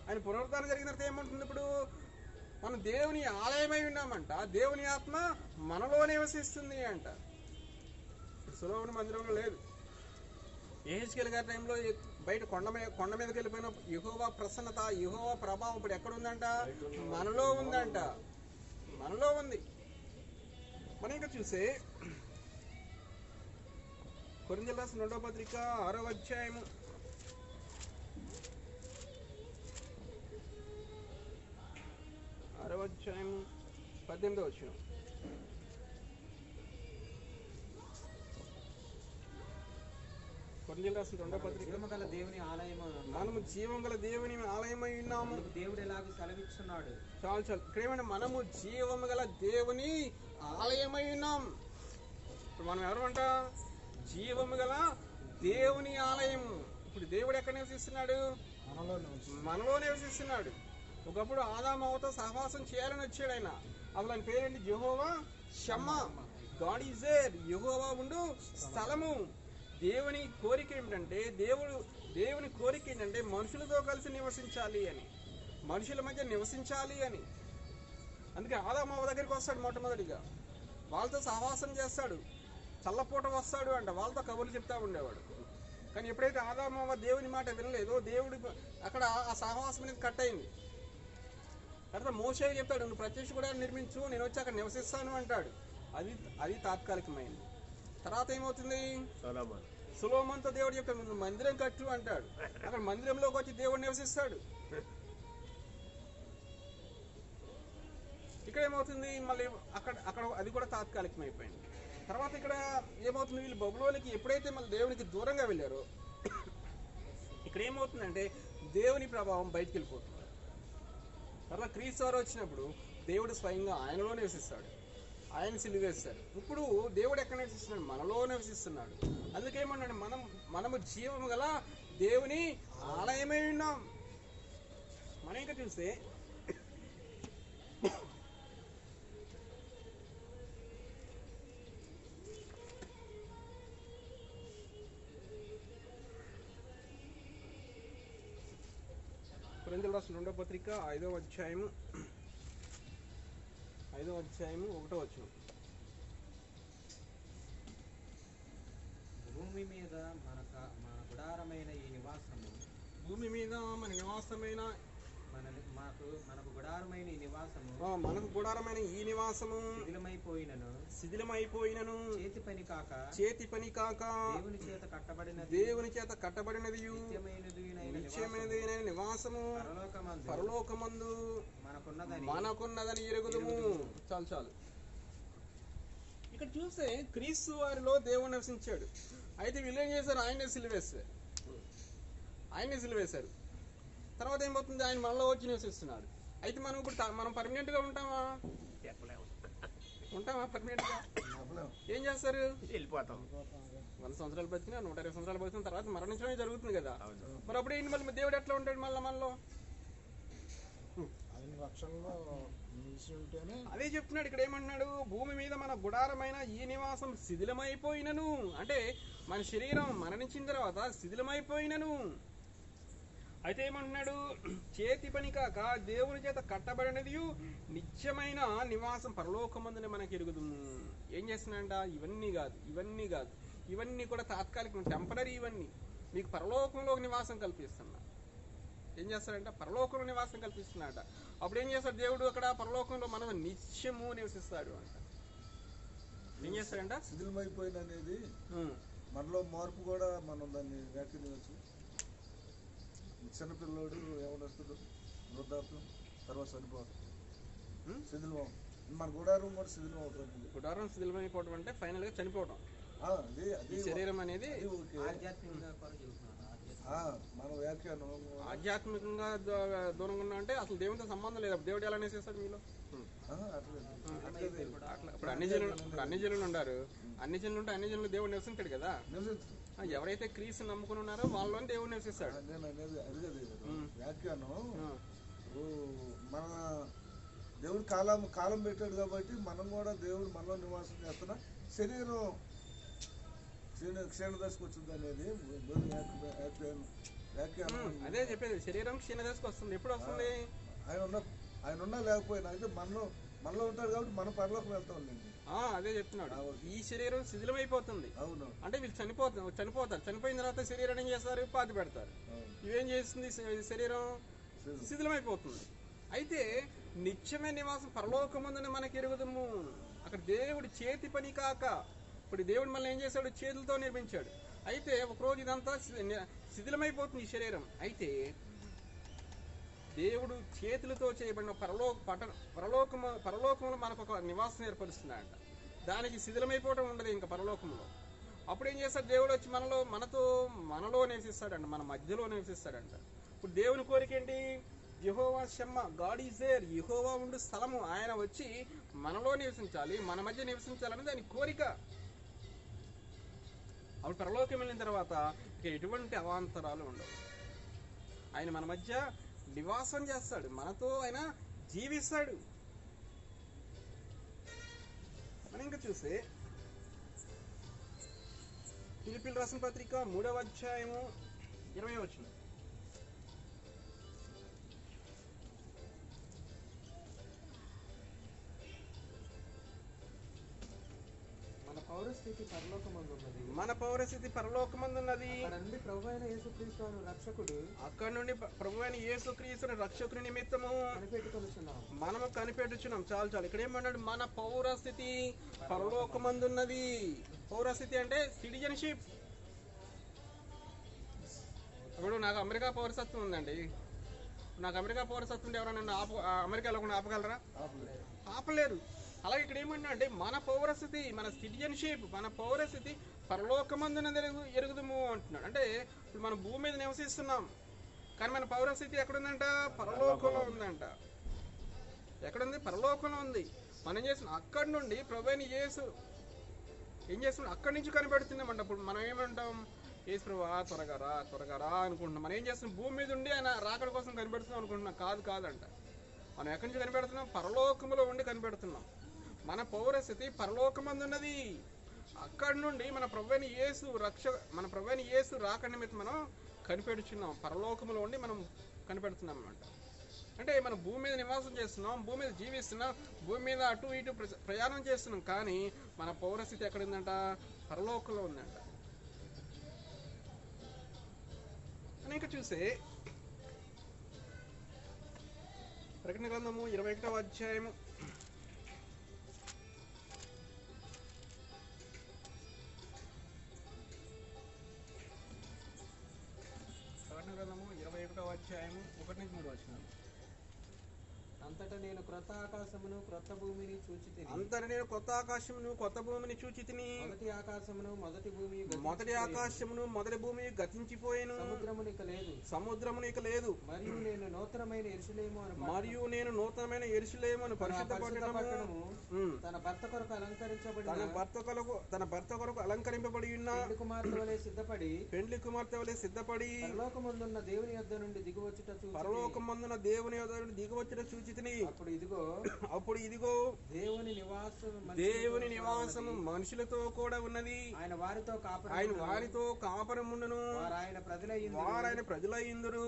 ఆయన పునరుద్ధరణ జరిగిన తర్వాత ఏమంటుంది? ఇప్పుడు మనం దేవుని ఆలయమై ఉన్నామంట, దేవుని ఆత్మ మనలో నివసిస్తుంది అంట. సొలొమోను మందిరంలో లేదు. యెహెజ్కేలు గారి టైంలో బయట కొండ మీదకి వెళ్ళిపోయిన యెహోవా ప్రసన్నత, యెహోవా ప్రభావం ఇప్పుడు ఎక్కడ ఉందంట? మనలో ఉందంట, మనలో ఉంది. మనం ఇంకా చూసే కొరింథీయులకు రాసిన 2వ పత్రిక 6వ అధ్యాయము 18వ వచనం. కొరింథీయులకు రాసిన 2వ పత్రిక, మనము జీవం గల దేవుని ఆలయమై ఉన్నాము, దేవుడు ఎలాగో సెలవిస్తున్నాడు. చాలు. ఇక్కడ ఏమంటే, మనము జీవము గల దేవుని ఆలయమై ఉన్నాం. ఇప్పుడు మనం ఎవరమంట? జీవము గల దేవుని ఆలయం. ఇప్పుడు దేవుడు ఎక్కడ నివసిస్తున్నాడు? మనలో నివసిస్తున్నాడు. ఒకప్పుడు ఆదాము అవ్వతో సహవాసం చేయాలని వచ్చాడు ఆయన. అసలు ఆయన పేరేంటి? యెహోవా షమ్మా, గాడ్ ఈజ్ దేర్. యెహోవా ఉండు స్థలము. దేవుని కోరిక ఏమిటంటే, దేవుని కోరిక ఏంటంటే మనుషులతో కలిసి నివసించాలి అని, మనుషుల మధ్య నివసించాలి అని. అందుకే ఆదాము అవ్వ దగ్గరికి వస్తాడు మొట్టమొదటిగా, వాళ్ళతో సహవాసం చేస్తాడు, చల్లపూట వస్తాడు అంట, వాళ్ళతో కబుర్లు చెప్తా ఉండేవాడు. కానీ ఎప్పుడైతే ఆదాము అవ్వ దేవుని మాట వినలేదో, దేవుడు అక్కడ ఆ సహవాసం అనేది కట్ అయింది. తర్వాత మోషే చెప్తాడు, నువ్వు ప్రత్యక్ష కూడా నిర్మించు, నేను వచ్చి అక్కడ నివసిస్తాను అంటాడు. అది తాత్కాలికమైంది. తర్వాత ఏమవుతుంది? సొలొమోనుతో దేవుడు చెప్తాడు, నువ్వు మందిరం కట్టు అంటాడు. అక్కడ మందిరంలోకి వచ్చి దేవుడు నివసిస్తాడు. ఇక్కడ ఏమవుతుంది? మళ్ళీ అక్కడ అది కూడా తాత్కాలికమైపోయింది. తర్వాత ఇక్కడ ఏమవుతుంది? వీళ్ళు బబులోనికి ఎప్పుడైతే మళ్ళీ దేవునికి దూరంగా వెళ్ళారో, ఇక్కడ ఏమవుతుందంటే దేవుని ప్రభావం బయటికి వెళ్ళిపోతుంది. తర్వాత క్రీస్తు వారు వచ్చినప్పుడు దేవుడు స్వయంగా ఆయనలో నివసిస్తాడు, ఆయన సిలువేస్తాడు. ఇప్పుడు దేవుడు ఎక్కడ నివసిస్తున్నాడు? మనలో నివసిస్తున్నాడు. అందుకేమన్నాడు? మనము జీవము గల దేవుని ఆలయమై ఉన్నాం. మనం ఇంకా చూస్తే కొరింథీయులకు రాసిన 2వ పత్రిక 5వ అధ్యాయము 1వ వచనం. భూమి మీద మన గుడారమైన ఈ నివాసము భూమి మీద మన నివాసమైన మనకు గుడారమైన ఈ నివాసము మనకు గుడారమైన ఈ నివాసము శిథిలమైపోయినను చేతి పని కాక దేవుని చేత కట్టబడినది నిత్యమైనది నివాసము పరలోకమందు మనకున్నదని ఎరుగుదుము. చాలు ఇక్కడ చూస్తే క్రీస్తు వారిలో దేవుడు నివసించాడు. అయితే వీళ్ళు ఏం చేశారు? ఆయన్నే సిలువేశారు. తర్వాత ఏమవుతుంది? ఆయన మనలో వచ్చి నివసిస్తున్నాడు. అయితే మనం ఇప్పుడు మనం పర్మనెంట్ గా ఉంటామా పర్మనెంట్ గా? ఏం చేస్తారు? వెళ్ళిపోతాం. 100 సంవత్సరాలు బతికినా 120 సంవత్సరాలు బతికిన తర్వాత మరణించడమే జరుగుతుంది కదా. మరి అప్పుడు ఏంటి? మళ్ళీ దేవుడు ఎట్లా ఉంటాడు మనలో? అదే చెప్తున్నాడు ఇక్కడ. ఏమన్నాడు? భూమి మీద మన గుడారమైన ఈ నివాసం శిథిలమైపోయినను, అంటే మన శరీరం మరణించిన తర్వాత శిథిలమైపోయినను. అయితే ఏమంటున్నాడు? చేతి పని కాక దేవుని చేత కట్టబడినది నిత్యమైన నివాసం పరలోకమందునే మనకి ఎరుగుదుము. ఏం చేస్తున్నాడంట? ఇవన్నీ కాదు, ఇవన్నీ కూడా తాత్కాలికం, టెంపరీ. ఇవన్నీ మీకు పరలోకంలో నివాసం కల్పిస్తున్నా. ఏం చేస్తాడంట? పరలోకంలో నివాసం కల్పిస్తున్నాడట. అప్పుడు ఏం చేస్తాడు దేవుడు? అక్కడ పరలోకంలో మనం నిత్యము నివసిస్తాడు అంట. ఏం చేస్తాడంట? శిథిలమైపోయిన అనేది మనలో మార్పు కూడా మనం దాన్ని వ్యాఖ్యానించవచ్చు. చిన్నపిల్లోడు ఏమొస్తాడు? వృద్ధాప్యం, తర్వాత చనిపోతాం, శిథిలం. మన గుడారం కూడా శిథిలం అవుతుంది. గుడారం శిథిలమైపోవడం అంటే ఫైనల్ గా చనిపోవడం. శరీరం అనేది మన వ్యాఖ్యానం ఆధ్యాత్మికంగా దూరంగా ఉన్నా అంటే అసలు దేవునితో సంబంధం లేదు. దేవుడు ఎలా నేసేస్తాడు మీలో? ఇప్పుడు అన్ని జనులు ఉన్నారు. అన్ని జనులు ఉంటే అన్ని జనులు దేవుడు నివసించాడు కదా. ఎవరైతే క్రీస్తు నమ్ముకుని ఉన్నారో వాళ్ళని దేవుడు నివసిస్తాడు. నేను అనేది అది వ్యాఖ్యానం. మన దేవుడు కాలం పెట్టాడు కాబట్టి మనం కూడా దేవుడు మనలో నివాసం చేస్తున్నా శరీరం క్షీణ దశకు వచ్చింది అనేది వ్యాఖ్యానం. అదే చెప్పేది, శరీరం క్షీణ దశకు వస్తుంది. ఎప్పుడు వస్తుంది? ఆయన ఉన్నా లేకపోయినా అయితే మనలో ఉంటాడు కాబట్టి మనం పరలోకి వెళ్తాం. అదే చెప్తున్నాడు. ఈ శరీరం శిథిలమైపోతుంది. అవును. అంటే వీళ్ళు చనిపోతారు. చనిపోయిన తర్వాత శరీరం ఏం చేస్తారు? పాతి పెడతారు. ఇవేం చేస్తుంది? శరీరం శిథిలమైపోతుంది. అయితే నిత్యమైన నివాసం పరలోకమందునే మనకి ఎరుగుదము. అక్కడ దేవుడి చేతి పని కాక, ఇప్పుడు దేవుడు మళ్ళీ ఏం చేశాడు? చేతులతో నిర్మించాడు. అయితే ఒకరోజు ఇదంతా శిథిలమైపోతుంది ఈ శరీరం. అయితే దేవుడు చేతులతో చేయబడిన పరలోకంలో మనకు ఒక నివాసం ఏర్పరుస్తున్నాడంట. దానికి శిథిలమైపోవడం ఉండదు ఇంకా పరలోకంలో. అప్పుడు ఏం చేస్తాడు? దేవుడు వచ్చి మనలో నివసిస్తాడంట, మన మధ్యలో నివసిస్తాడంట. ఇప్పుడు దేవుని కోరిక ఏంటి? యెహోవా షమ్మా, గాడ్ ఈజ్ దేర్. యెహోవా ఉండు స్థలము, ఆయన వచ్చి మనలో నివసించాలి, మన మధ్య నివసించాలని దాని కోరిక. అప్పుడు పరలోకం వెళ్ళిన తర్వాత ఇక ఎటువంటి అవాంతరాలు ఉండవు. ఆయన మన మధ్య నివాసం చేస్తాడు, మనతో ఆయన జీవిస్తాడు. మనం ఇంకా చూస్తే ఫిలిప్పీయులకు రాసిన పత్రిక 3వ అధ్యాయము 20వ వచనం. మన పౌరస్థితి పరలోకమందున్నది. అక్కడ నుండి ప్రభువైన యేసుక్రీస్తుని రక్షకుని నిమిత్తము మనము కనిపెట్టుచున్నాం. చాలు. ఇక్కడ ఏమన్నాడు? మన పౌరస్థితి పరలోకమందున్నది. పౌరస్థితి అంటే సిటిజన్షిప్. ఇప్పుడు నాకు అమెరికా పౌరసత్వం ఉందండి. నాకు అమెరికా పౌరసత్వం ఉంటే ఎవరైనా అమెరికా వెళ్ళకుండా ఆపగలరా? ఆపలేరు. అలాగే ఇక్కడ ఏమన్నా అంటే మన పౌరస్థితి, మన సిటిజన్షిప్, మన పౌరస్థితి పరలోకమందున ఎరుగుదము అంటున్నాడు. అంటే ఇప్పుడు మనం భూమి మీద నివసిస్తున్నాం, కానీ మన పౌరస్థితి ఎక్కడుందంట? పరలోకంలో ఉందంట. ఎక్కడుంది? పరలోకంలో ఉంది. మనం చేసిన అక్కడి నుండి ప్రభువైన యేసు ఏం చేస్తున్నాం? అక్కడి నుంచి కనిపెడుతున్నామంట. ఇప్పుడు మనం ఏమంటాం? యేసు ప్రభువా త్వరగా రా అనుకుంటున్నాం. మనం ఏం చేస్తున్నాం? భూమి మీద ఉండి ఆయన రాకడ కోసం కనిపెడుతున్నాం అనుకుంటున్నాం. కాదంట. మనం ఎక్కడి నుంచి కనిపెడుతున్నాం? పరలోకములో ఉండి కనిపెడుతున్నాం. మన పౌరస్థితి పరలోకమందున్నది. అక్కడి నుండి మన ప్రభువైన యేసు రాకడ నిమిత్తం మనం కనిపెడుచున్నాం. పరలోకములో ఉండి మనం కనిపెడుతున్నాం అన్నమాట. అంటే మనం భూమి మీద నివాసం చేస్తున్నాం, భూమి మీద జీవిస్తున్నాం, భూమి మీద అటు ఇటు ప్రయాణం చేస్తున్నాం. కానీ మన పౌరస్థితి ఎక్కడుందంట? పరలోకంలో ఉందంట. ఇంకా చూసే ప్రకటన గ్రంథము 21వ అధ్యాయము ప్రకటన గ్రంథము 21వ అధ్యాయము 1-3 వచనాలు. అంతటా నేను క్రొత్త ఆకాశమును క్రొత్త భూమిని చూచితిని. అంతట నేను కొత్త ఆకాశమును కొత్త భూమిని చూచితిని. మొదటి ఆకాశమును మొదటి భూమి మొదటి ఆకాశమును మొదటి భూమి గతించిపోయేను, సముద్రమును ఇక లేదు. సముద్రమును ఇక లేదు. మరియు నేను నూతనమైన యెరూషలేము అను మరియు నేను నూతనమైన యెరూషలేము అను పరిశుద్ధ పట్టణము తన భర్త కొరకు అలంకరించబడిన తన భర్త కొరకు అలంకరింపబడి ఉన్న పెండ్లి కుమార్తె వలె సిద్ధపడి పెండ్లి కుమార్తె వలె సిద్ధపడి పరలోకమందున్న దేవుని యొద్ద నుండి దిగువచ్చుట చూచి పరలోకమందున దేవుని యొద్ద నుండి దిగివచ్చిన చూచితిని. అప్పుడు ఇదిగో దేవుని నివాసము మనుషులతో కూడా ఉన్నది. ఆయన వారితో కాపురముండును. వారాయన ప్రజలయ్యుందురు.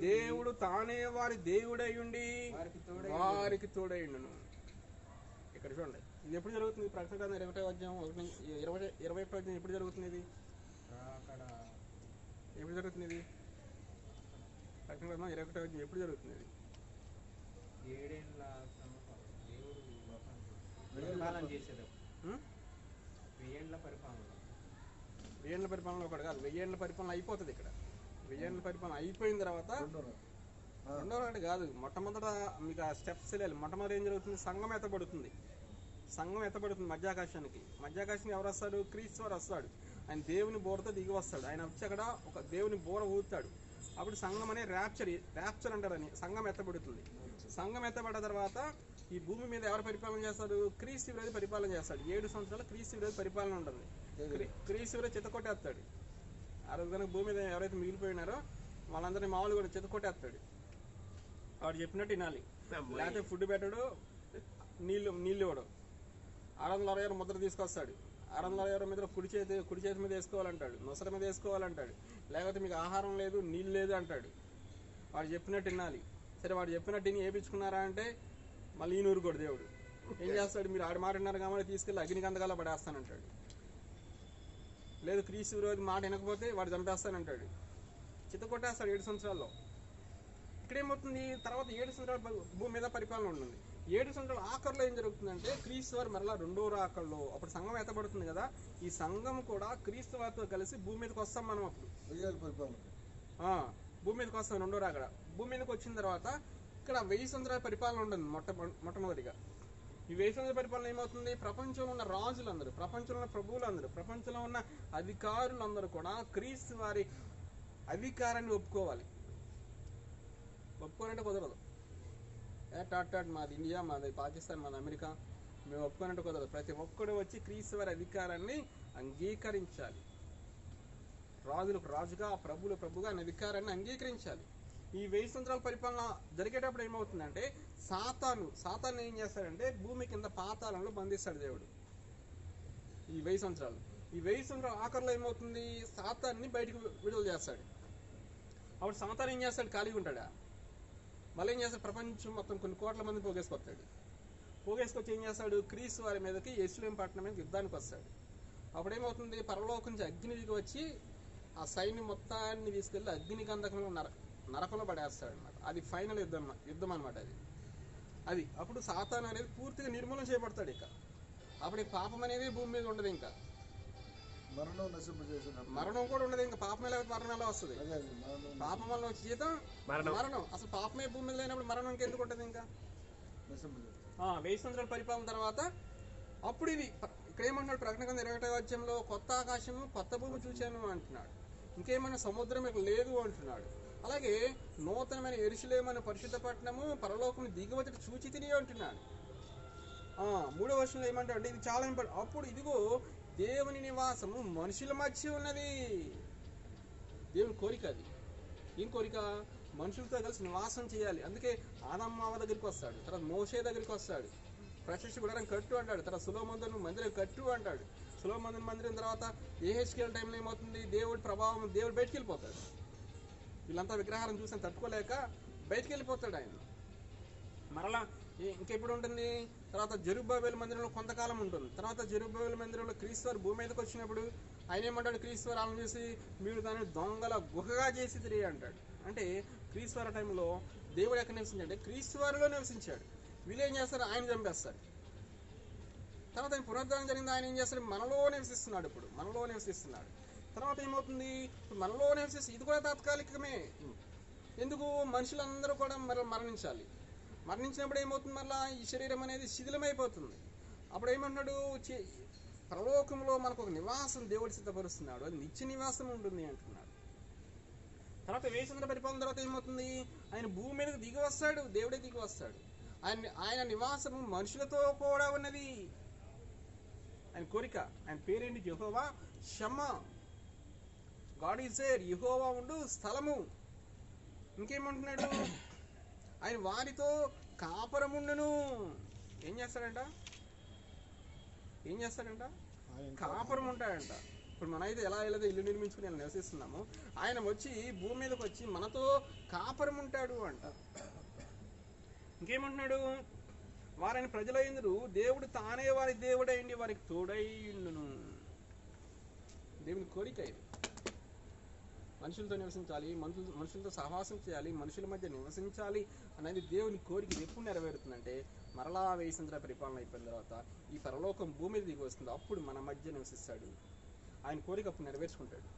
దేవుడు తానే వారి దేవుడై ఉండి వారికి తోడైండును. ఇక్కడ చూడండి, ఇది ఎప్పుడు జరుగుతుంది? ప్రకటన గ్రంథం 21వ అధ్యాయం 21 అధ్యాయం ఎప్పుడు జరుగుతుంది? ఇది ఎప్పుడు జరుగుతుంది? ఇది ప్రకటన గ్రంథం 21వ అధ్యాయం ఎప్పుడు జరుగుతుంది? ఇది 7 ఏళ్ల దేవుడు పరిపాలన చేసేటప్పుడు 1000 ఏళ్ల పరిపాలన. 1000 ఏళ్ల పరిపాలన ఒకటి కాదు, 1000 ఏళ్ల పరిపాలన అయిపోతుంది. ఇక్కడ 1000 ఏళ్ల పరిపాలన అయిపోయిన తర్వాత రెండో నాటి కాదు, మొట్టమొదట మీకు ఆ స్టెప్స్ తెలియాలి. మొట్టమొదటి ఏం జరుగుతుంది? సంఘం ఎత్తబడుతుంది. సంఘం ఎత్తబడుతుంది మధ్యాకాశానికి. మధ్యాకాశానికి ఎవరు వస్తాడు? క్రీస్తు వారు వస్తాడు. ఆయన దేవుని బోరతో దిగి వస్తాడు. ఆయన వచ్చి అక్కడ ఒక దేవుని బోర ఊతాడు. అప్పుడు సంఘం అనే ర్యాప్చర్ అంటారని సంఘం ఎత్తబడుతుంది. సంఘం ఎత్తబడ్డ తర్వాత ఈ భూమి మీద ఎవరు పరిపాలన చేస్తాడు? క్రీస్తు విరోధి పరిపాలన చేస్తాడు. 7 సంవత్సరాలు క్రీస్తు విరోధి పరిపాలన ఉంటుంది. క్రీస్తు విరోధి చిత్తకొట్టేస్తాడు. ఆ రోజు కనుక భూమి మీద ఎవరైతే మిగిలిపోయినారో వాళ్ళందరినీ మామూలు కూడా చిత్తకొట్టేస్తాడు. వాడు చెప్పినట్టు వినాలి. లేకపోతే ఫుడ్ పెట్టాడు, నీళ్ళు ఇవ్వడు. 666 ముద్ర తీసుకొస్తాడు. 666 మీద కుడి చేతి మీద వేసుకోవాలంటాడు, నొసర మీద వేసుకోవాలంటాడు. లేకపోతే మీకు ఆహారం లేదు, నీళ్ళు లేదు అంటాడు. వాడు చెప్పినట్టు వినాలి. సరే, వాడు చెప్పినట్టు విని వేయించుకున్నారా అంటే మళ్ళీ ఈనూరు కూడా దేవుడు ఏం చేస్తాడు? మీరు ఆడి మాట విన్నారు కాబట్టి తీసుకెళ్ళి అగ్నిగంధకాల పడేస్తానంటాడు. లేదు, క్రీస్తు విరోధి మాట వినకపోతే వాడు చంపేస్తానంటాడు. చిత్తకొట్టేస్తాడు 7 సంవత్సరాల్లో. ఇక్కడేమవుతుంది? తర్వాత 7 సంవత్సరాల భూమి మీద పరిపాలన ఉంటుంది. 7 సంవత్సరాల ఆఖరిలో ఏం జరుగుతుందంటే క్రీస్తు వారు మరలా రెండో రాకల్లో అప్పుడు సంఘం ఎత్తబడుతుంది కదా. ఈ సంఘం కూడా క్రీస్తు వారితో కలిసి భూమి మీదకి వస్తాం మనం. అప్పుడు భూమి మీదకి వస్తాం రెండో రాకడ. భూమి మీదకి వచ్చిన తర్వాత ఇక్కడ 1000 సంవత్సరాల పరిపాలన ఉంటుంది మొట్టమొదటిగా. ఈ 1000 సంవత్సరాల పరిపాలన ఏమవుతుంది? ప్రపంచంలో ఉన్న రాజులందరూ, ప్రపంచంలో ఉన్న ప్రభువులందరూ, ప్రపంచంలో ఉన్న అధికారులందరూ కూడా క్రీస్తు వారి అధికారాన్ని ఒప్పుకోవాలి. ఒప్పుకోనంటే కుదరదు. మాది ఇండియా, మాది పాకిస్తాన్, మాది అమెరికా, మేము ఒప్పుకోనంటే కుదరదు. ప్రతి ఒక్కడు వచ్చి క్రీస్తు వారి అధికారాన్ని అంగీకరించాలి. రాజులకు రాజుగా, ప్రభువులు ప్రభుగా ఆయన అధికారాన్ని అంగీకరించాలి. ఈ 1000 సంవత్సరాల పరిపాలన జరిగేటప్పుడు ఏమవుతుందంటే సాతాను ఏం చేస్తాడంటే భూమి కింద పాతాళంలో బంధిస్తాడు దేవుడు. ఈ 1000 సంవత్సరాలు ఈ 1000 సంవత్సరాల ఆఖరిలో ఏమవుతుంది? సాతాన్ని బయటకు విడుదల చేస్తాడు. అప్పుడు సాతాను ఏం చేస్తాడు? ఖాళీగా ఉంటాడా? మళ్ళీ ఏం చేస్తాడు? ప్రపంచం మొత్తం కొన్ని కోట్ల మంది పోగేసుకొస్తాడు. పోగేసుకొచ్చి ఏం చేస్తాడు? క్రీస్తు వారి మీదకి యెరూషలేము పట్టణం మీద యుద్ధానికి వస్తాడు. అప్పుడేమవుతుంది? పరలోకం నుంచి అగ్ని దిగి వచ్చి ఆ సైన్యం మొత్తాన్ని తీసుకెళ్లి అగ్ని గంధకంలో నరకంలో పడేస్తాడు అనమాట. అది ఫైనల్ యుద్ధం అనమాట. అది అప్పుడు సాతాను అనేది పూర్తిగా నిర్మూలన చేయబడతాడు. ఇక అప్పుడు ఈ పాపం అనేది భూమి మీద ఉండదు. ఇంకా మరణం కూడా ఉండదు. ఇంకా పాపమే లేకపోతే మరణం ఎలా వస్తుంది? పాపం వల్ల వచ్చి జీతం మరణం. అసలు పాపమే భూమి మీద లేనప్పుడు మరణం ఇంకెందుకు ఉంటుంది? ఇంకా 1000 సంవత్సరాల పరిపాలన తర్వాత అప్పుడు ఇది ఇక్కడ ఏమంటున్నాడు? ప్రకటన గ్రంథం 21వ అధ్యాయంలో కొత్త ఆకాశము కొత్త భూమి చూశాను అంటున్నాడు. ఇంకేమన్నా సముద్రం ఇక్కడ లేదు అంటున్నాడు. అలాగే నూతనమైన యెరూషలేము అనే పరిశుద్ధ పట్టణము పరలోకం దిగివచ్చుట చూచితిని అంటున్నాడు. 3వ వచనంలో ఏమంటాడు అంటే ఇది చాలా ఇంపార్టెంట్. అప్పుడు ఇదిగో దేవుని నివాసము మనుషుల మధ్య ఉన్నది. దేవుని కోరిక అది. ఏం కోరిక? మనుషులతో కలిసి నివాసం చేయాలి. అందుకే ఆదమ్మ దగ్గరికి వస్తాడు, తర్వాత మోషే దగ్గరికి వస్తాడు, ప్రత్యక్ష గుడారం కట్టు అంటాడు, తర్వాత సొలొమోను మందిరం కట్టు అంటాడు. సొలొమోను మందిరం తర్వాత యెహెజ్కేలు టైంలో ఏమవుతుంది? దేవుడి ప్రభావం, దేవుడు బయటికి వెళ్ళిపోతాడు. వీళ్ళంతా విగ్రహాలను చూసి తట్టుకోలేక బయటికి వెళ్ళిపోతాడు ఆయన. మరలా ఇంకెప్పుడు ఉంటుంది? తర్వాత జెరుబ్బాబెలు మందిరంలో కొంతకాలం ఉంటుంది. తర్వాత జెరుబ్బాబెలు మందిరంలో క్రీస్తు వారు భూమి మీదకి వచ్చినప్పుడు ఆయన ఏమంటాడు క్రీస్తు ఆలయం చేసి మీరు దాన్ని దొంగల గుహగా చేసిదిరి అంటాడు. అంటే క్రీస్తు టైంలో దేవుడు ఎక్కడ నివసించాడు? క్రీస్తు వారిలో నివసించాడు. వీళ్ళు ఏం చేస్తారు? ఆయన చంపేస్తారు. తర్వాత ఆయన పునరుద్ధరణ జరిగింది. ఆయన ఏం చేస్తాడు? మనలో నివసిస్తున్నాడు. ఇప్పుడు మనలో నివసిస్తున్నాడు. తర్వాత ఏమవుతుంది? మనలో నివసిస్తుంది. ఇది కూడా తాత్కాలికమే. ఎందుకు? మనుషులందరూ కూడా మరణించాలి. మరణించినప్పుడు ఏమవుతుంది? మళ్ళీ ఈ శరీరం అనేది శిథిలమైపోతుంది. అప్పుడు ఏమంటున్నాడు? పరలోకంలో మనకు ఒక నివాసం దేవుడు సిద్ధపరుస్తున్నాడు. అది నిత్య నివాసం ఉంటుంది అంటున్నాడు. తర్వాత వేసిన పరిపాలన తర్వాత ఏమవుతుంది? ఆయన భూమి మీదకి దిగి వస్తాడు. దేవుడే దిగి వస్తాడు. ఆయన నివాసము మనుషులతో కూడా ఉన్నది. ఆయన కోరిక, ఆయన పేరేంటి? యెహోవా షమ్మా, గాడ్ ఈజ్ దేర్. యెహోవా ఉండు స్థలము. ఇంకేమంటున్నాడు? ఆయన వారితో కాపురముండును. ఏం చేస్తాడంట? కాపురం ఉంటాడంట. ఇప్పుడు మన అయితే ఎలా అయితే ఇల్లు నిర్మించుకుని ఇలా నివసిస్తున్నాము, ఆయన వచ్చి భూమి మీదకి వచ్చి మనతో కాపురం ఉంటాడు అంట. ఇంకేమంటున్నాడు? వారైన ప్రజలైందురు దేవుడు తానే వారి దేవుడైండి వారికి తోడైండును. దేవుని కోరిక ఇది. మనుషులతో నివసించాలి, మనుషులతో సహవాసం చేయాలి, మనుషుల మధ్య నివసించాలి అనేది దేవుని కోరిక. ఎప్పుడు నెరవేరుతుందంటే మరలా వేసిన పరిపాలన అయిపోయిన తర్వాత ఈ పరలోకం భూమి మీద దిగి వస్తుంది. అప్పుడు మన మధ్య నివసిస్తాడు. ఆయన కోరిక అప్పుడు నెరవేర్చుకుంటాడు.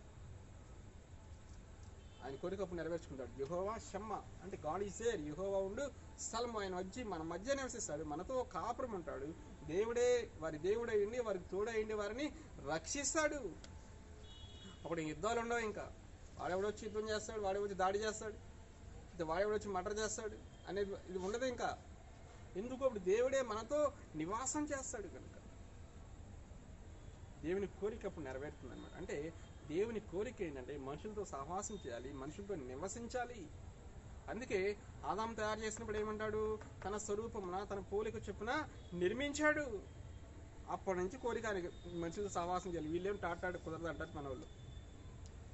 యెహోవా షమ్మా అంటే గాడ్ ఈజ్ దేర్. యెహోవా ఉండు స్థలం. ఆయన వచ్చి మన మధ్య నివసిస్తాడు. మనతో కాపురం ఉంటాడు. దేవుడే వారి దేవుడై ఉండి వారికి తోడైండి వారిని రక్షిస్తాడు. అప్పుడు యుద్ధాలు ఉండవు. ఇంకా వాడెవడొచ్చి యుద్ధం చేస్తాడు, వాడెవచ్చి దాడి చేస్తాడు, వాడెవడొచ్చి మర్డర్ చేస్తాడు అనేది ఇది ఉండదు ఇంకా. ఎందుకు? అప్పుడు దేవుడే మనతో నివాసం చేస్తాడు కనుక దేవుని కోరిక అప్పుడు నెరవేరుతుంది అనమాట. అంటే దేవుని కోరిక ఏంటంటే మనుషులతో సహవాసం చేయాలి, మనుషులతో నివసించాలి. అందుకే ఆదాము తయారు చేసినప్పుడు ఏమంటాడు? తన స్వరూపమున తన పోలిక చొప్పున నిర్మించాడు. అప్పటి నుంచి కోరిక మనుషులతో సహవాసం చేయాలి. వీళ్ళేమో టాటాడు కుదరదు అంటారు మన వాళ్ళు.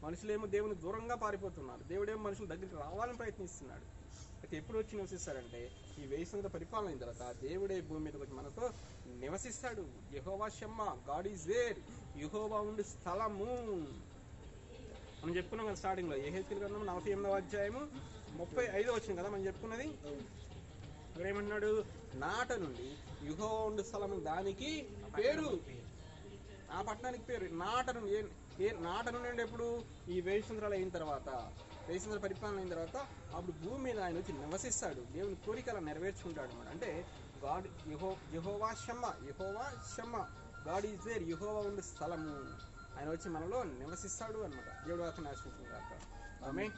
మనుషులేమో దేవుని దూరంగా పారిపోతున్నారు. దేవుడేమో మనుషుల దగ్గరికి రావాలని ప్రయత్నిస్తున్నాడు. అయితే ఎప్పుడు వచ్చి నివసిస్తాడంటే ఈ 1000 సంవత్సరాల పరిపాలన అయిన తర్వాత దేవుడే భూమి మీదకి వచ్చి మనతో నివసిస్తాడు. యెహోవా షమ్మా, గాడ్ ఈజ్ దేర్. యెహోవా ఉండు స్థలము. మనం చెప్పుకున్నాం కదా స్టార్టింగ్లో. యెహెజ్కేలు గ్రంథం 48వ అధ్యాయము 35వ వచనం కదా మనం చెప్పుకున్నది. ఇక్కడ ఏమన్నాడు? నాట నుండి యెహోవా ఉండు స్థలము, దానికి పేరు. ఆ పట్టణానికి పేరు నాట నుండి. నాట నుండి ఎప్పుడు? ఈ 1000 సంవత్సరాలు అయిన తర్వాత, 1000 సంవత్సరాల పరిపాలన అయిన తర్వాత అప్పుడు భూమి మీద ఆయన వచ్చి నివసిస్తాడు. దేవుని కోరికలు నెరవేర్చుకుంటాడు అన్నమాట. అంటే God Jehovah Shammah, God is there. Jehovah ఉండే స్థలము. ఆయన వచ్చి మనలో నివసిస్తాడు అన్నమాట. దేవుడు వాక్యం ఆశించుకుంటారు. ఆమేన్.